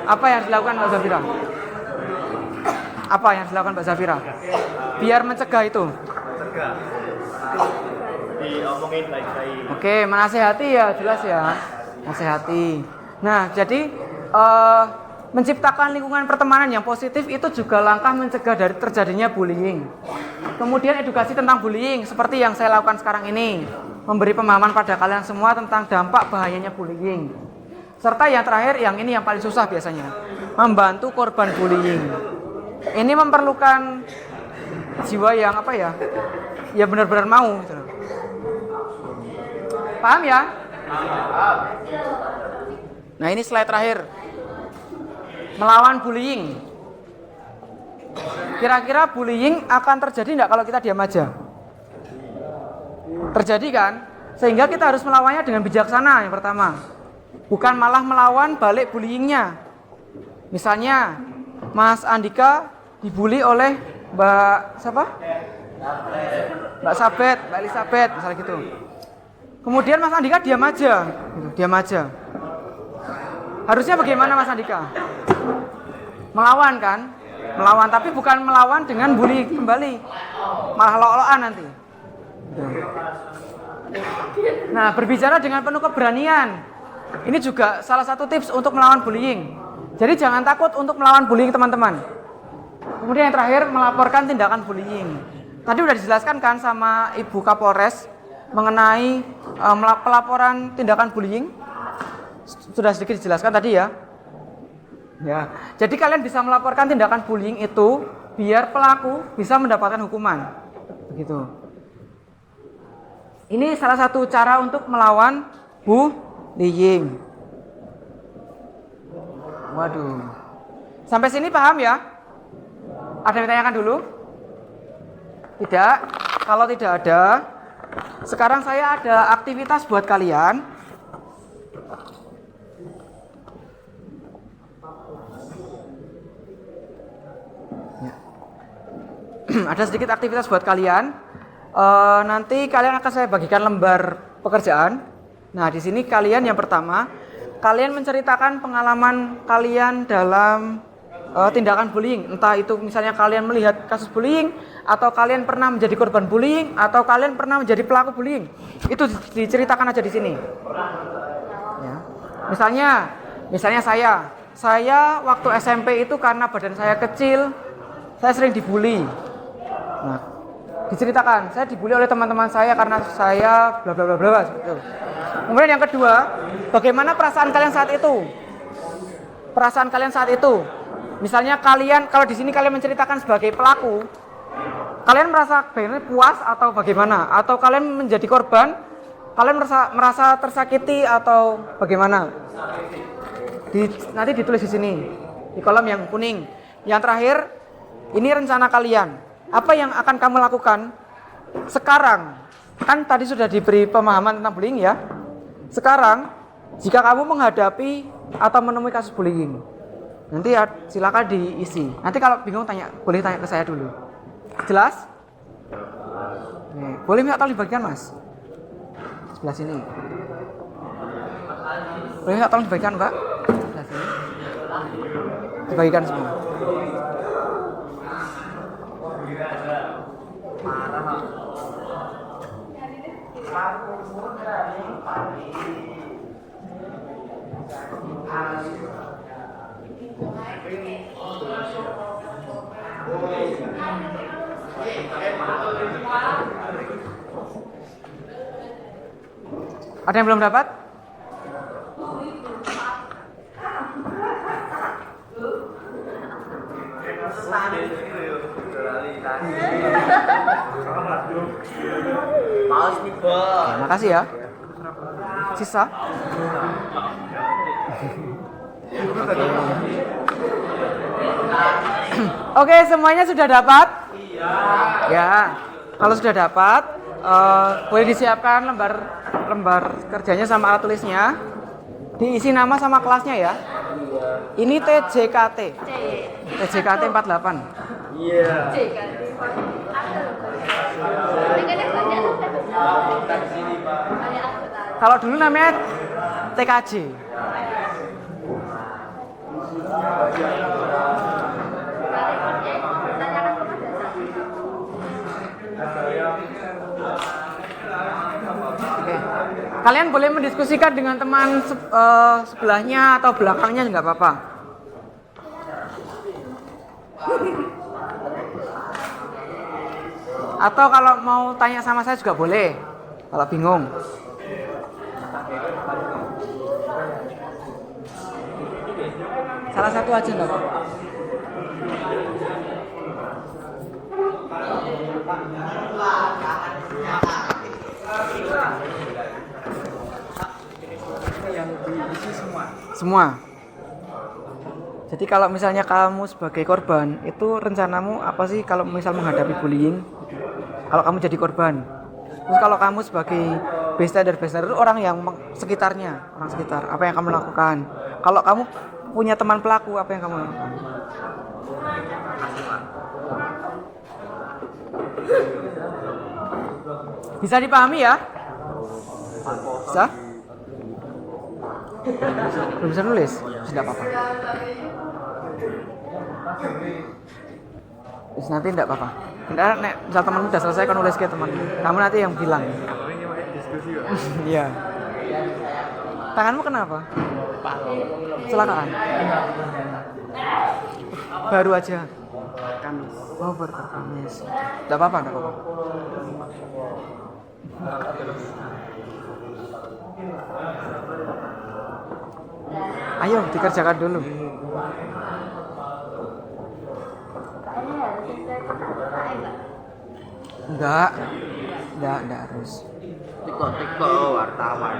apa yang harus dilakukan Mbak Zafira? Apa yang harus dilakukan Mbak Zafira? Biar mencegah itu. Diomongin baik-baik. Oke, menasehati ya, jelas ya. Nasehati. Nah, jadi menciptakan lingkungan pertemanan yang positif itu juga langkah mencegah dari terjadinya bullying. Kemudian edukasi tentang bullying seperti yang saya lakukan sekarang ini, memberi pemahaman pada kalian semua tentang dampak bahayanya bullying. Serta yang terakhir, yang ini yang paling susah biasanya, membantu korban bullying. Ini memerlukan jiwa yang apa ya? Ya benar-benar mau gitu loh. Paham ya? Nah, ini slide terakhir. Melawan bullying. Kira-kira bullying akan terjadi enggak kalau kita diam aja? Terjadi kan? Sehingga kita harus melawannya dengan bijaksana yang pertama. Bukan malah melawan balik bullyingnya. Misalnya Mas Andika dibully oleh Mbak siapa? Mbak Sabet, Mbak Elizabeth, misalnya gitu. Kemudian Mas Andika diam aja, gitu, diam aja. Harusnya bagaimana Mas Andika? Melawan kan? Melawan, tapi bukan melawan dengan bully kembali. Malah lo-loan nanti. Nah, berbicara dengan penuh keberanian. Ini juga salah satu tips untuk melawan bullying. Jadi jangan takut untuk melawan bullying teman-teman. Kemudian yang terakhir, melaporkan tindakan bullying. Tadi udah dijelaskan kan sama Ibu Kapolres mengenai pelaporan tindakan bullying. Sudah sedikit dijelaskan tadi ya. Ya. Jadi kalian bisa melaporkan tindakan bullying itu biar pelaku bisa mendapatkan hukuman. Begitu. Ini salah satu cara untuk melawan bullying. Waduh. Sampai sini paham ya? Ada yang ditanyakan dulu? Tidak? Kalau tidak ada, sekarang saya ada aktivitas buat kalian. Ya. Ada sedikit aktivitas buat kalian. Nanti kalian akan saya bagikan lembar pekerjaan. Nah, di sini kalian yang pertama, kalian menceritakan pengalaman kalian dalam tindakan bullying. Entah itu misalnya kalian melihat kasus bullying, atau kalian pernah menjadi korban bullying, atau kalian pernah menjadi pelaku bullying. Itu diceritakan aja di sini. Ya. Misalnya saya waktu SMP itu karena badan saya kecil, saya sering dibully. Nah, diceritakan, saya dibully oleh teman-teman saya karena saya bla bla bla bla gitu. Kemudian yang kedua, bagaimana perasaan kalian saat itu? Perasaan kalian saat itu. Misalnya kalian, kalau di sini kalian menceritakan sebagai pelaku, kalian merasa puas atau bagaimana? Atau kalian menjadi korban, kalian merasa tersakiti atau bagaimana? Nanti ditulis di sini, di kolom yang kuning. Yang terakhir, ini rencana kalian. Apa yang akan kamu lakukan sekarang? Kan tadi sudah diberi pemahaman tentang bullying ya. Sekarang, jika kamu menghadapi atau menemui kasus bullying, nanti silakan diisi. Nanti kalau bingung boleh tanya ke saya dulu. Jelas? Nih, boleh minta tolong dibagikan Mas? Sebelah sini. Boleh minta tolong dibagikan Mbak? Sebelah sini. Dibagikan semua. Ada yang belum dapat? Paus nih, Bos. Makasih ya. Sisa. Oke, semuanya sudah dapat? Iya. Ya. Kalau sudah dapat, boleh disiapkan lembar kerjanya sama alat tulisnya. Diisi nama sama kelasnya ya. Ini TJKT. TJKT 48. Iya. Kalau dulu namanya TKJ. Oke. Kalian boleh mendiskusikan dengan teman sebelahnya atau belakangnya nggak apa-apa. Atau kalau mau tanya sama saya juga boleh. Kalau bingung. Salah satu aja nggak apa-apa. Yang diisi semua. Jadi kalau misalnya kamu sebagai korban, itu rencanamu apa sih kalau misal menghadapi bullying? Kalau kamu jadi korban. Terus kalau kamu sebagai bystander itu orang yang sekitarnya, orang sekitar, apa yang kamu lakukan? Kalau kamu punya teman pelaku, apa yang kamu lakukan? Bisa dipahami ya? Bisa? Belum bisa nulis? Tidak apa-apa. Terus nanti tidak apa-apa. Ntar nek misal temanmu udah selesai kan nulis ke teman. Kamu nanti yang bilang. Iya. Tanganmu kenapa? Kecelakaan. Baru aja. Kamis. Oh, baru Kamis. Tidak apa-apa, tidak apa-apa. Ayo dikerjakan dulu. Enggak harus. Tiko wartawan.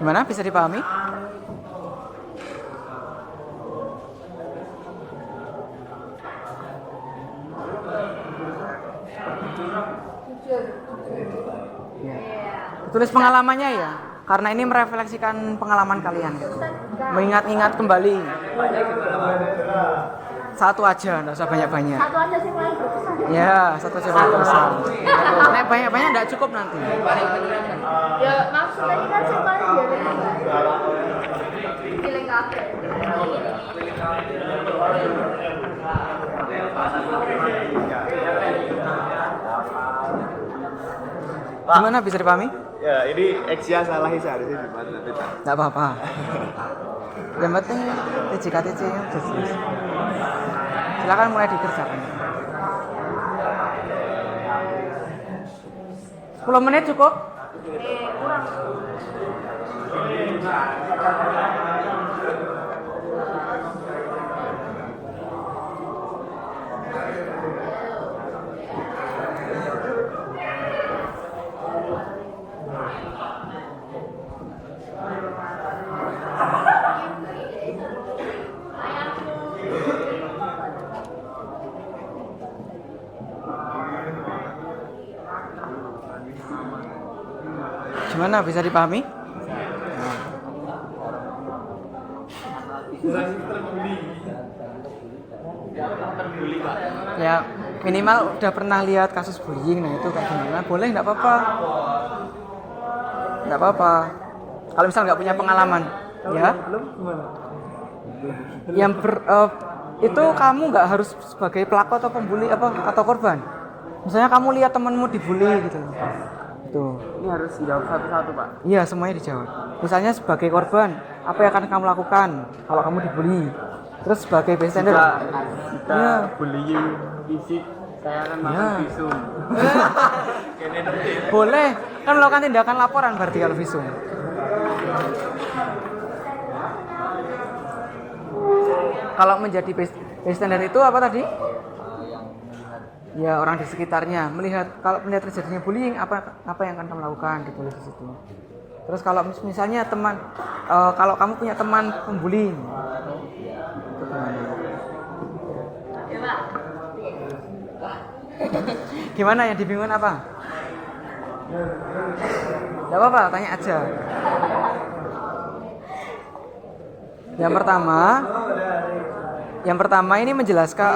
Gimana? Bisa dipahami? Ya. Tulis pengalamannya ya, karena ini merefleksikan pengalaman kalian. Mengingat-ingat kembali. Satu aja, nggak usah banyak-banyak. Satu aja sih paling berkesan. Ya, satu aja paling berkesan. Nek banyak-banyak nggak cukup nanti. Ya maksudnya ini kan sih paling biar pilih kafe. Gimana, bisa dipahami? Ya, ini Exia salahi seharusnya gimana nanti tak. Nggak apa-apa. Yang penting TJKTC yang jelas. Silakan mulai dikerjakan. 10 menit cukup? Kurang. Gimana, bisa dipahami? Ya minimal udah pernah lihat kasus bullying, nah itu kayak gimana? Boleh, nggak apa-apa. Nggak apa-apa. Kalau misal nggak punya pengalaman, ya. Yang itu kamu nggak harus sebagai pelaku atau pembuli atau korban. Misalnya kamu lihat temanmu dibully gitu. Gitu. Ini harus dijawab satu-satu, Pak. Iya, semuanya dijawab. Misalnya sebagai korban, apa yang akan kamu lakukan kalau kamu dibully? Terus sebagai bystander, Jika Iya. bullying fisik, saya akan melakukan Iya. visum. Kene nanti. boleh kan melakukan tindakan laporan berarti kalau visum. Kalau menjadi bystander itu apa tadi? Ya, orang di sekitarnya melihat kalau melihat terjadinya bullying apa yang akan kamu lakukan, ditulis di situ. Terus kalau misalnya teman kalau kamu punya teman pembuli, itu gimana? Gimana yang dibingungkan apa? Gak apa-apa, tanya aja. Yang pertama ini menjelaskan,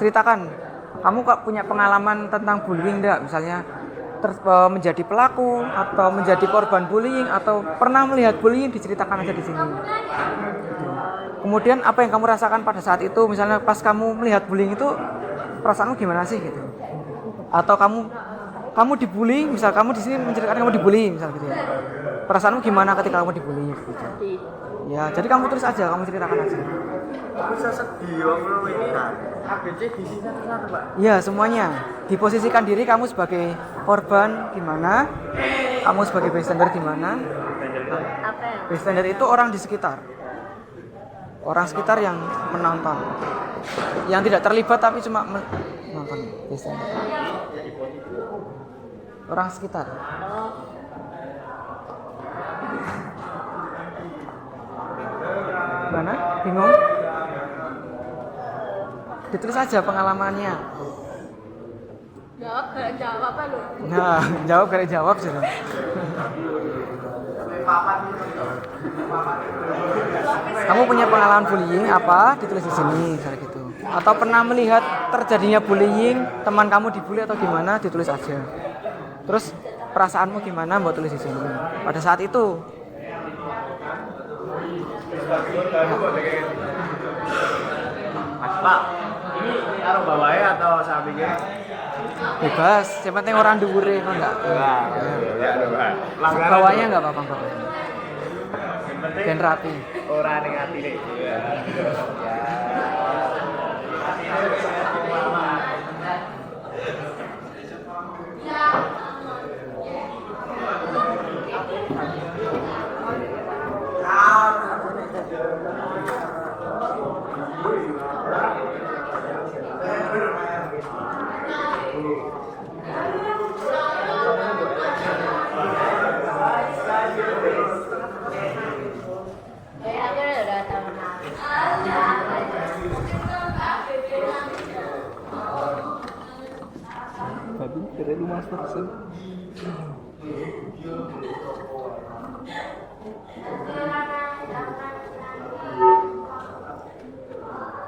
ceritakan kamu kok punya pengalaman tentang bullying enggak? Misalnya menjadi pelaku atau menjadi korban bullying atau pernah melihat bullying, diceritakan aja di sini. Kemudian apa yang kamu rasakan pada saat itu? Misalnya pas kamu melihat bullying itu perasaanmu gimana sih gitu? Atau kamu dibully, misal kamu di sini menceritakan kamu dibully, misal gitu ya. Perasaanmu gimana ketika kamu dibully gitu? Ya, jadi kamu tulis aja, kamu ceritakan aja. Bisa sedih om ini. ABC di sini satu-satu, Pak. Iya, semuanya. Diposisikan diri kamu sebagai korban gimana? Kamu sebagai bystander gimana? Apa ya? Bystander itu orang di sekitar. Orang sekitar yang menonton. Yang tidak terlibat tapi cuma menonton bystander. Orang sekitar. Gimana? Bingung? Ditulis aja pengalamannya. Jawab apa lu? Nah, jawab kali jawab sih. Kamu punya pengalaman bullying apa? Ditulis di sini, kayak gitu. Atau pernah melihat terjadinya bullying, teman kamu dibully atau gimana? Ditulis aja. Terus perasaanmu gimana? Mau tulis di sini. Pada saat itu. Mas Pak, ini taruh bawahnya atau saya pikir? Bebas, yang penting orang dhuwure kok enggak. Pelanggaran Bawahnya enggak apa-apa, Pak. Yang penting Dan rapi. orang yang hati nih.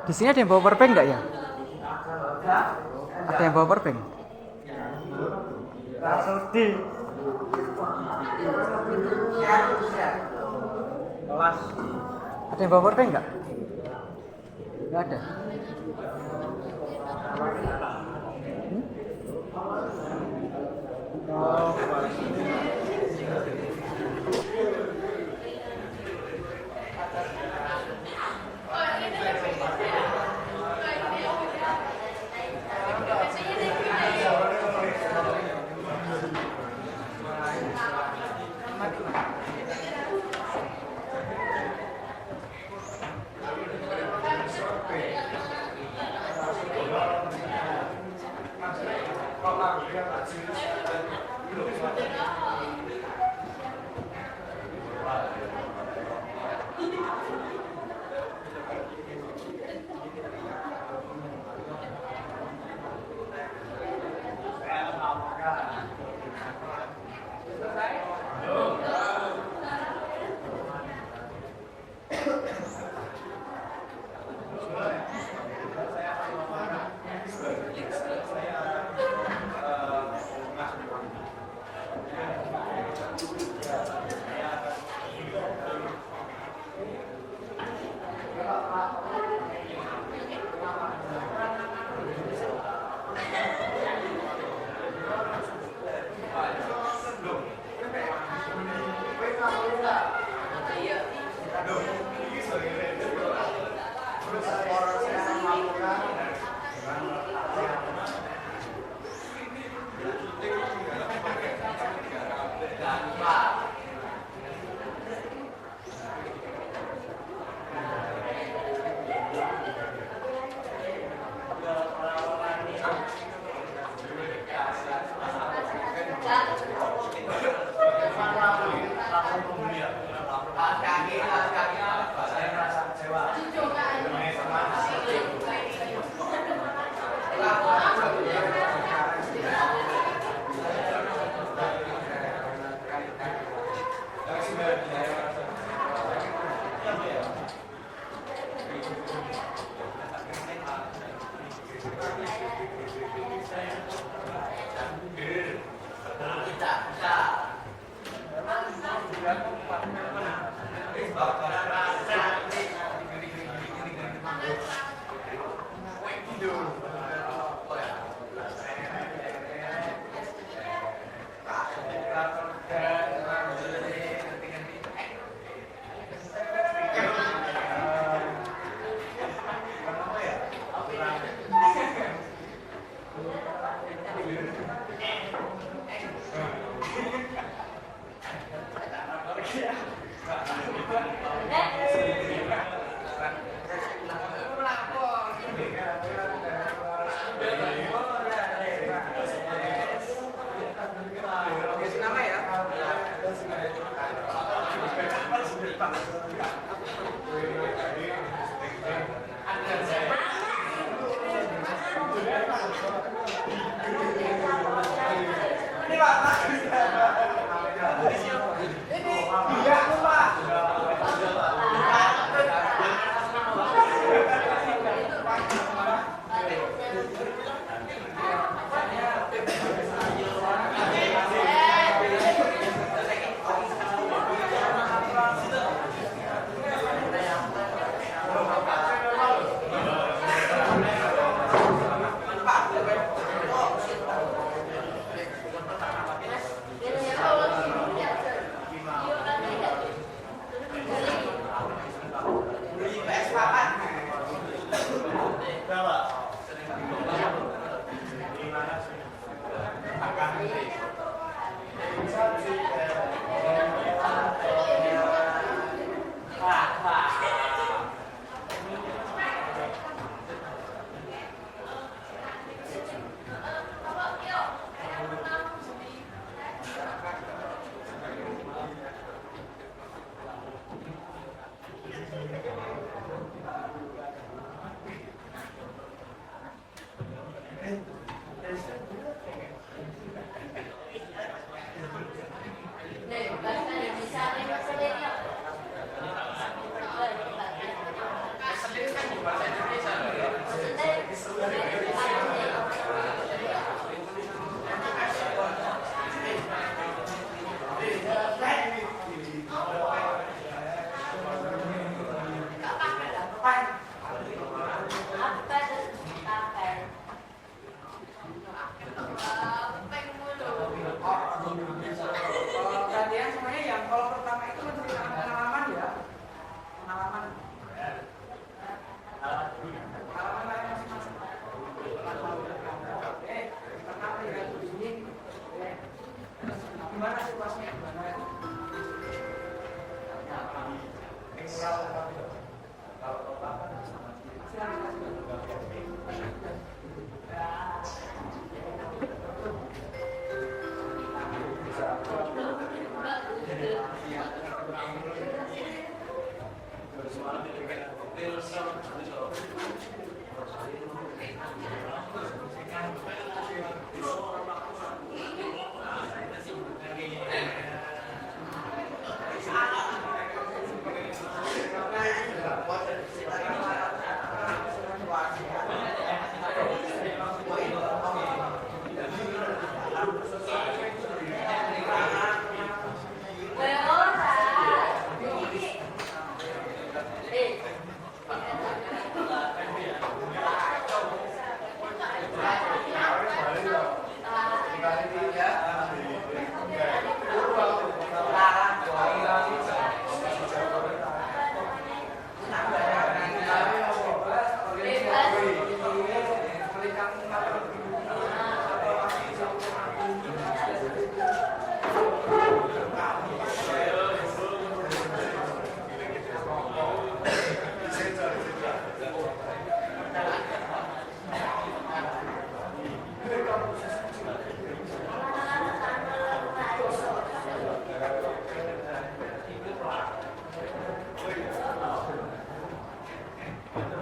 Di sini ada yang bawa powerbank enggak ya? Ada yang bawa powerbank? Ada yang bawa powerbank enggak? Enggak ada.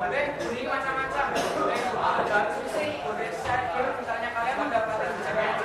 boleh bunyi macam-macam, boleh alat musik, boleh share, misalnya kalian mendapatkan jangan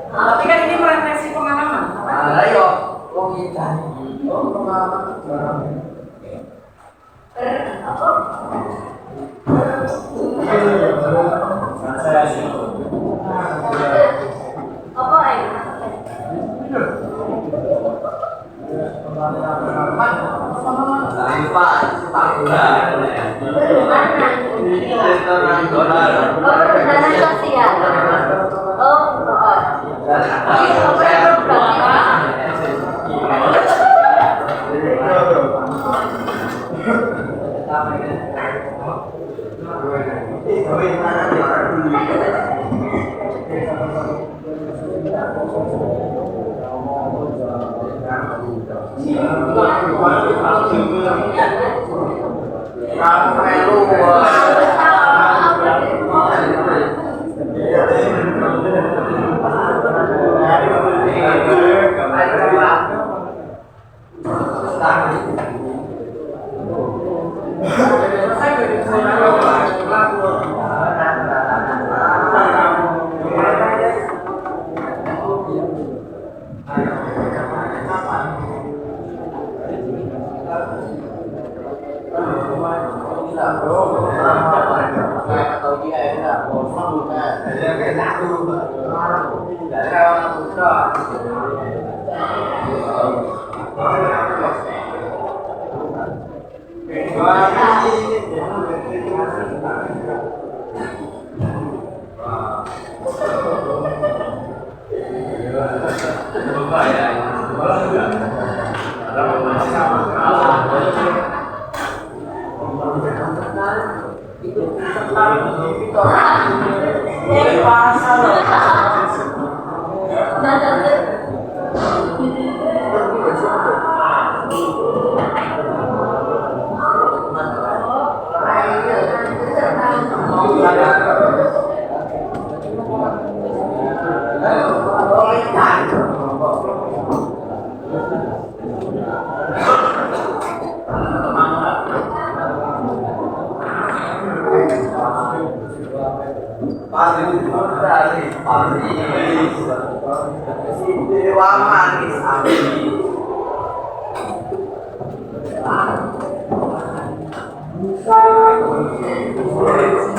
Tapi kan ini merefleksi pengalaman. Ayo, wong kita. Oh, pengalaman. Perhutanan sosial.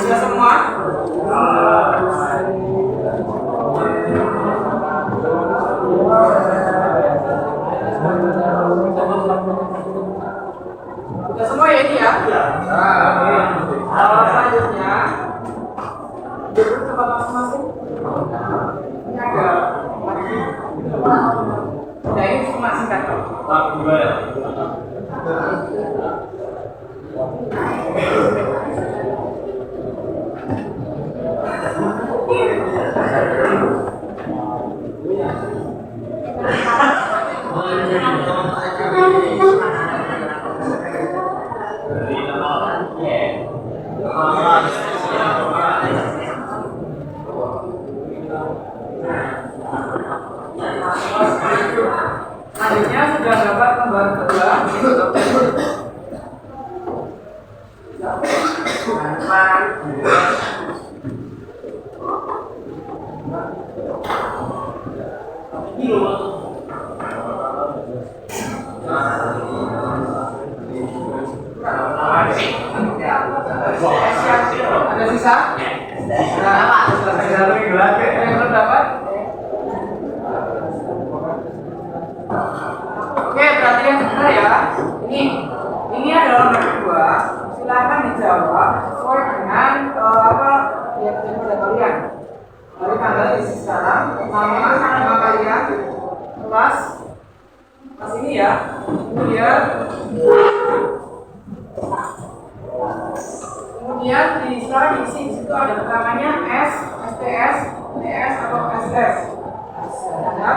Sudah semua? Sudah semua ya ini ya? Selanjutnya duduk tempat masing-masing. Ini ada lagi. Nah ini cuma singkat. Selanjutnya sudah dapat gambar kedua. Ada sisa? Yang belum dapat? Oke, berarti yang benar ya. Ini adalah nomor kedua. Silakan dijawab sesuai dengan apa yang pada kalian. Dari tanggal isi sekarang, nama kalian, kelas ini ya. Kemudian sekarang diisi di situ ada keterangannya S, STS, TS atau SS. Ya.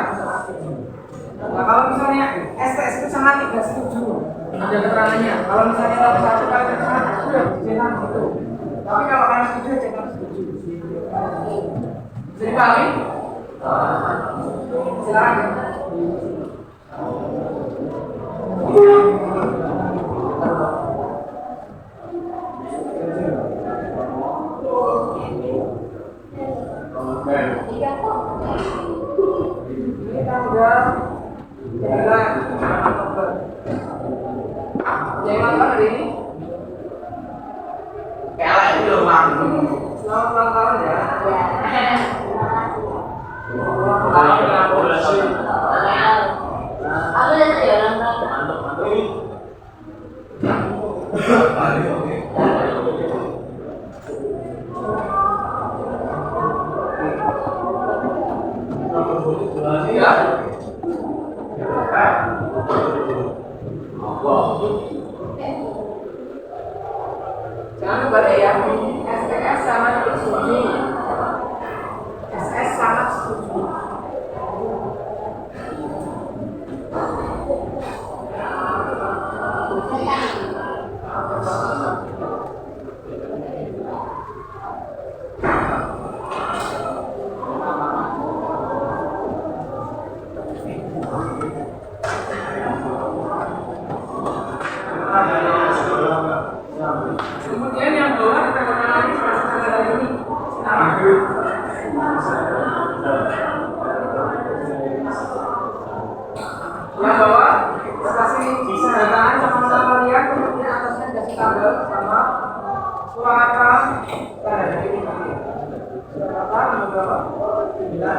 Nah, kalau misalnya STS itu sama tidak setuju, ada keterangannya. Kalau misalnya kalau satu kali sama setuju, jangan gitu. Tapi kalau kalian setuju, jangan setuju. Bisa dipahami? Silakan. Ini tanggal 9 Oktober. Yang ulang tahun hari ini? Selamat ulang tahun ya. Aku lihat ya orang tua. Iya. Jangan kebalik ya. STS sangat setuju. SS sangat setuju. Kemudian yang bawah kita katakan lagi tanggal hari ini. Yang bawah kita kasih tanda tangan sama kalian, kemudian atasnya kasih tanggal sama Purwakarta tanda hari ini. Purwakarta nomor berapa? 9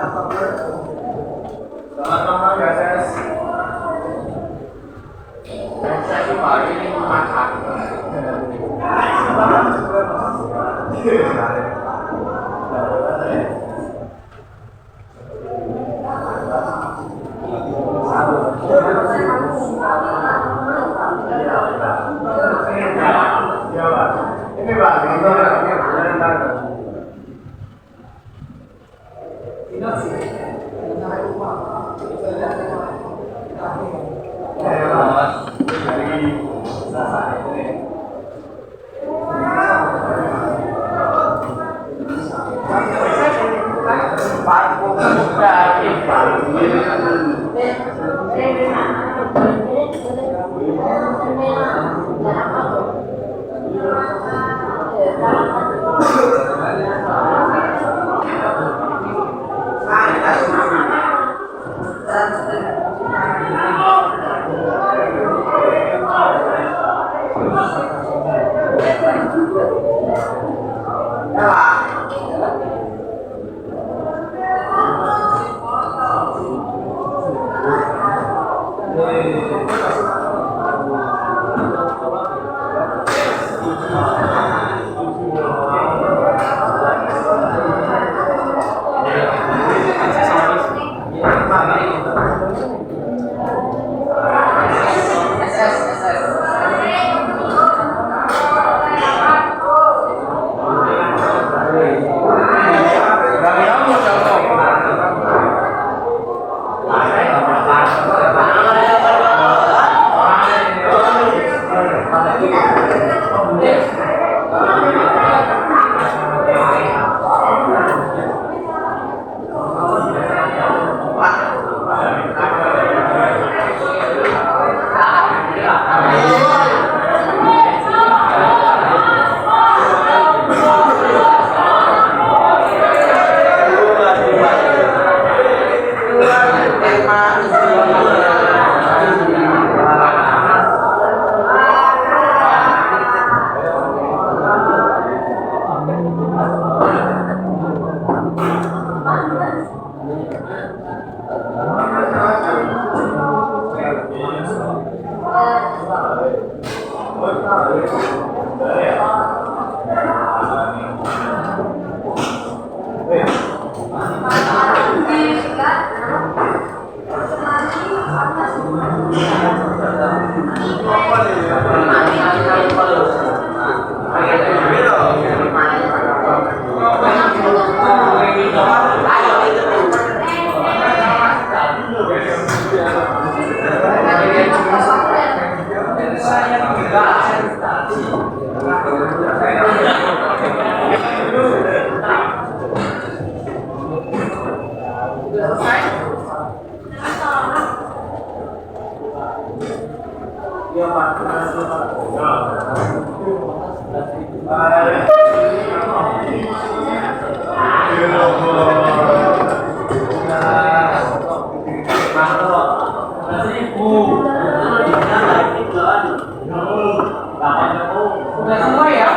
Udah semua ya?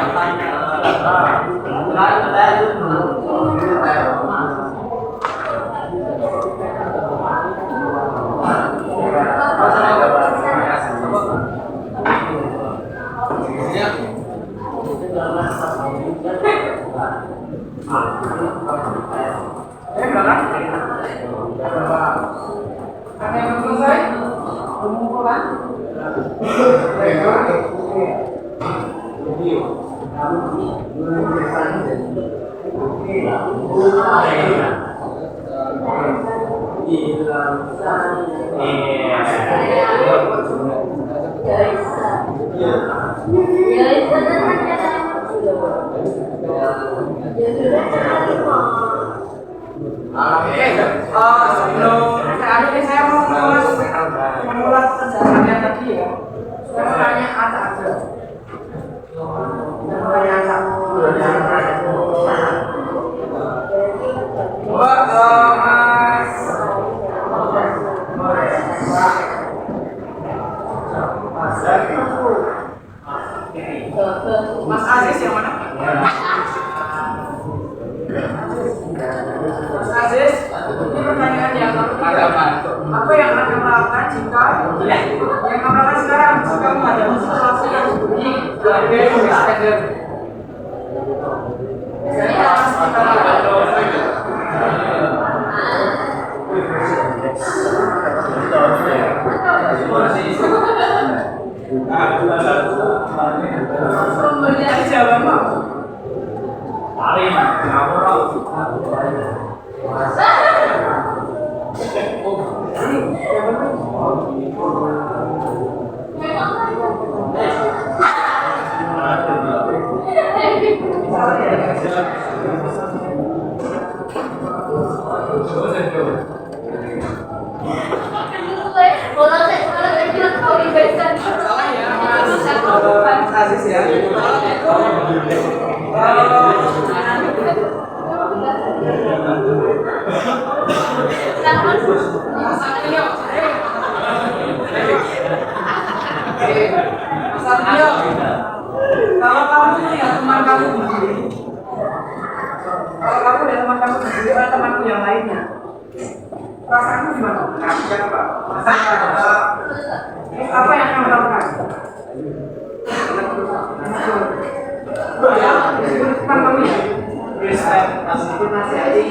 Ada yang belum selesai? Pengumpulan? Sebelum saya mau memulai pekerjaannya tadi ya. Saya mau tanya aja. Mas Aziz yang mana? Mas Aziz Apa yang akan kamu lakukan jika yang kamu lakukan sekarang jika kamu menghadapi situasi yang diberi standar? Aziz ya. Kalau kamu lihat teman kamu sendiri, kalau kamu lihat teman kamu sendiri atau temanku yang lainnya, perasaanmu gimana? Kasihan apa? Terus apa yang kamu lakukan? Teman kamu ya? Nasihati.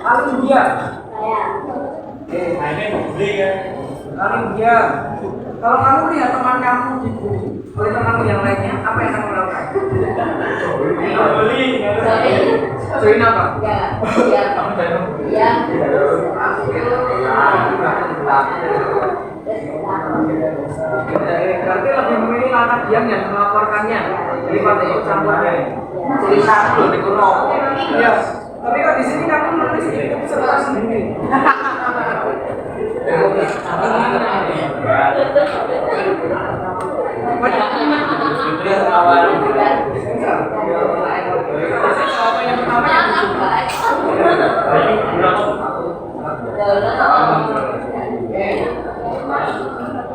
Paling dia. Paling dia. Kalau kamu lihat teman kamu dibully oleh temanmu yang lainnya, apa yang kamu lakukan? Join apa? Berarti lebih memilih langkah diam yang melaporkannya daripada ikut campurnya. Jadi satu di kuno. Iya. Tapi kok di sini kamu menulis itu serta sendiri.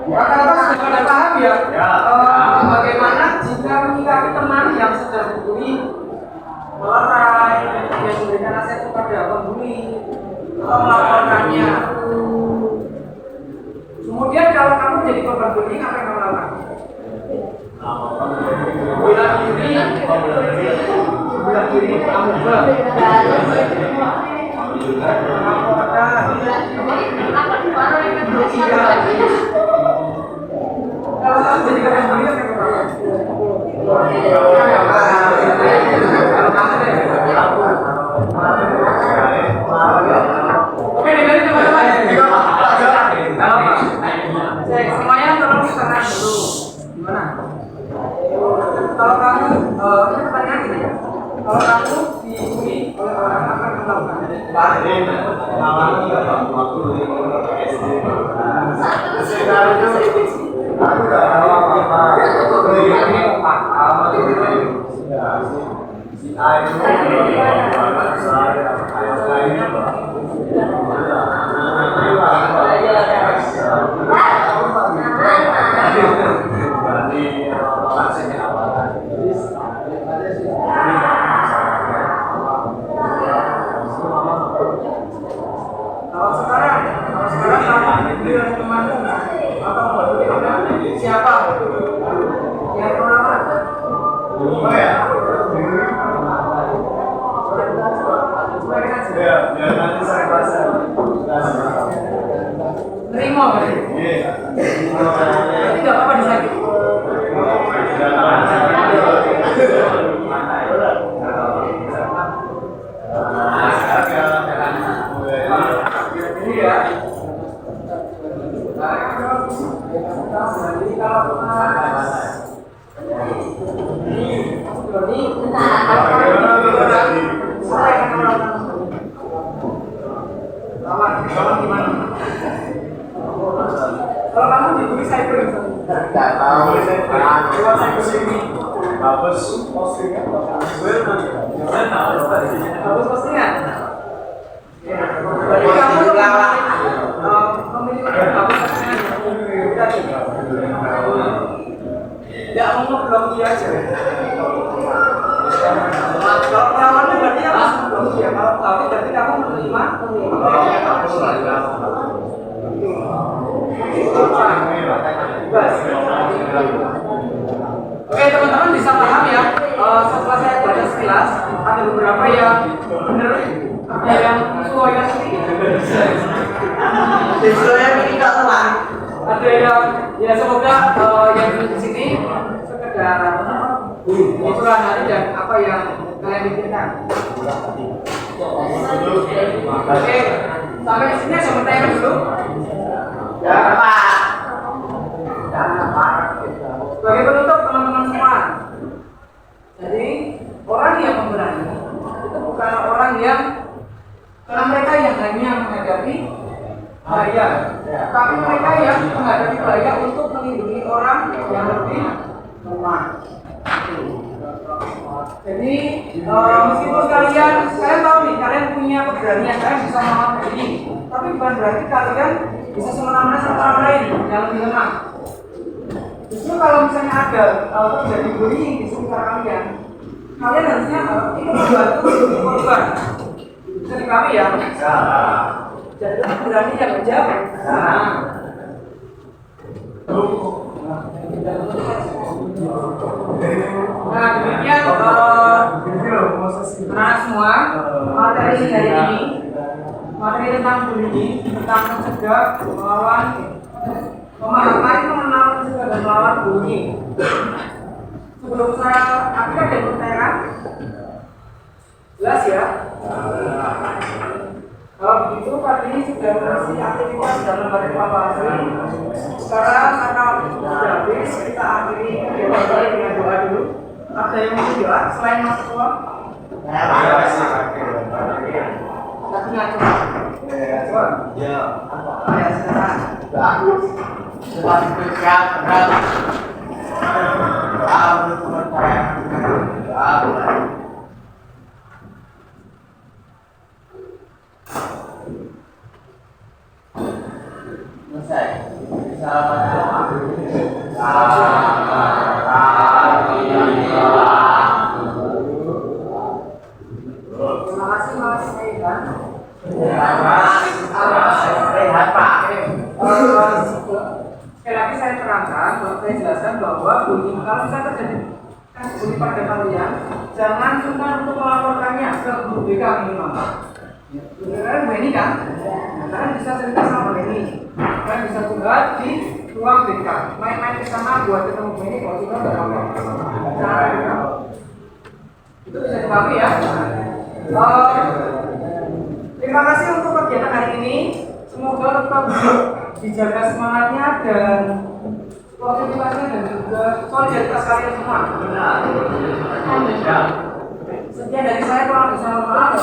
Rata-rata sudah paham ya? Bagaimana jika menyikapi teman yang sedang dibully, melerai, yang memberikan nasihat kepada pembuli, atau melaporkannya. Kemudian kalau kamu jadi korban bullying, apa yang kamu lakukan? Bela diri, kamu kalau kamu jadi korban bullying, apa yang kamu Oke, dengerin teman-teman. Semuanya tolong tenang dulu. Gimana? Kalau kamu, ini pertanyaan gini ya. Kalau kamu dibully oleh orang, apa yang kamu Kalau sekarang kamu dibully oleh temanmu atau siapa yang kamu lakukan? Terima berarti? Berarti gak apa-apa disakiti? Ini ya. Jadi kalau kalau kamu dibully cyber nggak tahu lewat cyber sini hapus postingan hapus postingan jadi kamu memilih hapus postingan Tidak mau ngeblok dia aja. Kalau lawannya berarti ya langsung ngeblok dia. Kalau kami berarti kamu menerima. Oke teman-teman bisa paham ya. Setelah saya baca sekilas ada beberapa yang benar, ada yang sesuai sedikit. Ada yang ya semoga yang di sini sekedar hiburan hari dan apa yang kalian pikirkan. Oke, sampai di sini saya bertanya dulu. Ya Pak. Sebagai penutup teman-teman semua. Jadi orang yang memberani itu bukan orang yang karena mereka yang hanya menghadapi bahaya, tapi mereka yang menghadapi bahaya untuk melindungi orang yang lebih lemah. Jadi meskipun kalian tahu nih, kalian punya keberanian, kalian bisa melawan diri, tapi bukan berarti kalian bisa semena-mena sama orang lain yang lebih lemah. Justru kalau misalnya ada terjadi bullying di sekitar kalian harusnya itu membantu korban. Bisa dipahami ya? Jadi berani yang menjawab. Nah demikian nah semua materi hari ini, materi tentang bullying, tentang mencegah, melawan, memahami, mengenal, mencegah dan melawan bullying. Sebelum saya akhir ada pertanyaan, jelas ya? Kalau begitu tadi sudah berhasil aktivitas dalam lembar evaluasi. Sekarang karena waktu sudah habis, kita akhiri kegiatan kita dengan doa dulu. Ada yang mau doa selain Mas Ketua? Tapi nggak cuma. Ya. Ya sekarang. Terima kasih Mas Aidan. Sekali lagi saya terangkan, saya jelaskan bahwa bullying kalau bisa terjadi bullying pada kalian, jangan sungkan untuk melaporkannya ke guru BK minimal. Kalian Bu Eni kan? Kalian bisa cerita sama Bu Eni. Kalian bisa curhat di ruang BK. Main-main ke sana buat ketemu Bu Eni kalau sudah ada. Itu bisa dipahami ya. Terima kasih untuk kegiatan hari ini. Semoga tetap dijaga semangatnya dan sportivitasnya dan juga solidaritas kalian semua. Sekian dari saya, kurang bisa mohon maaf.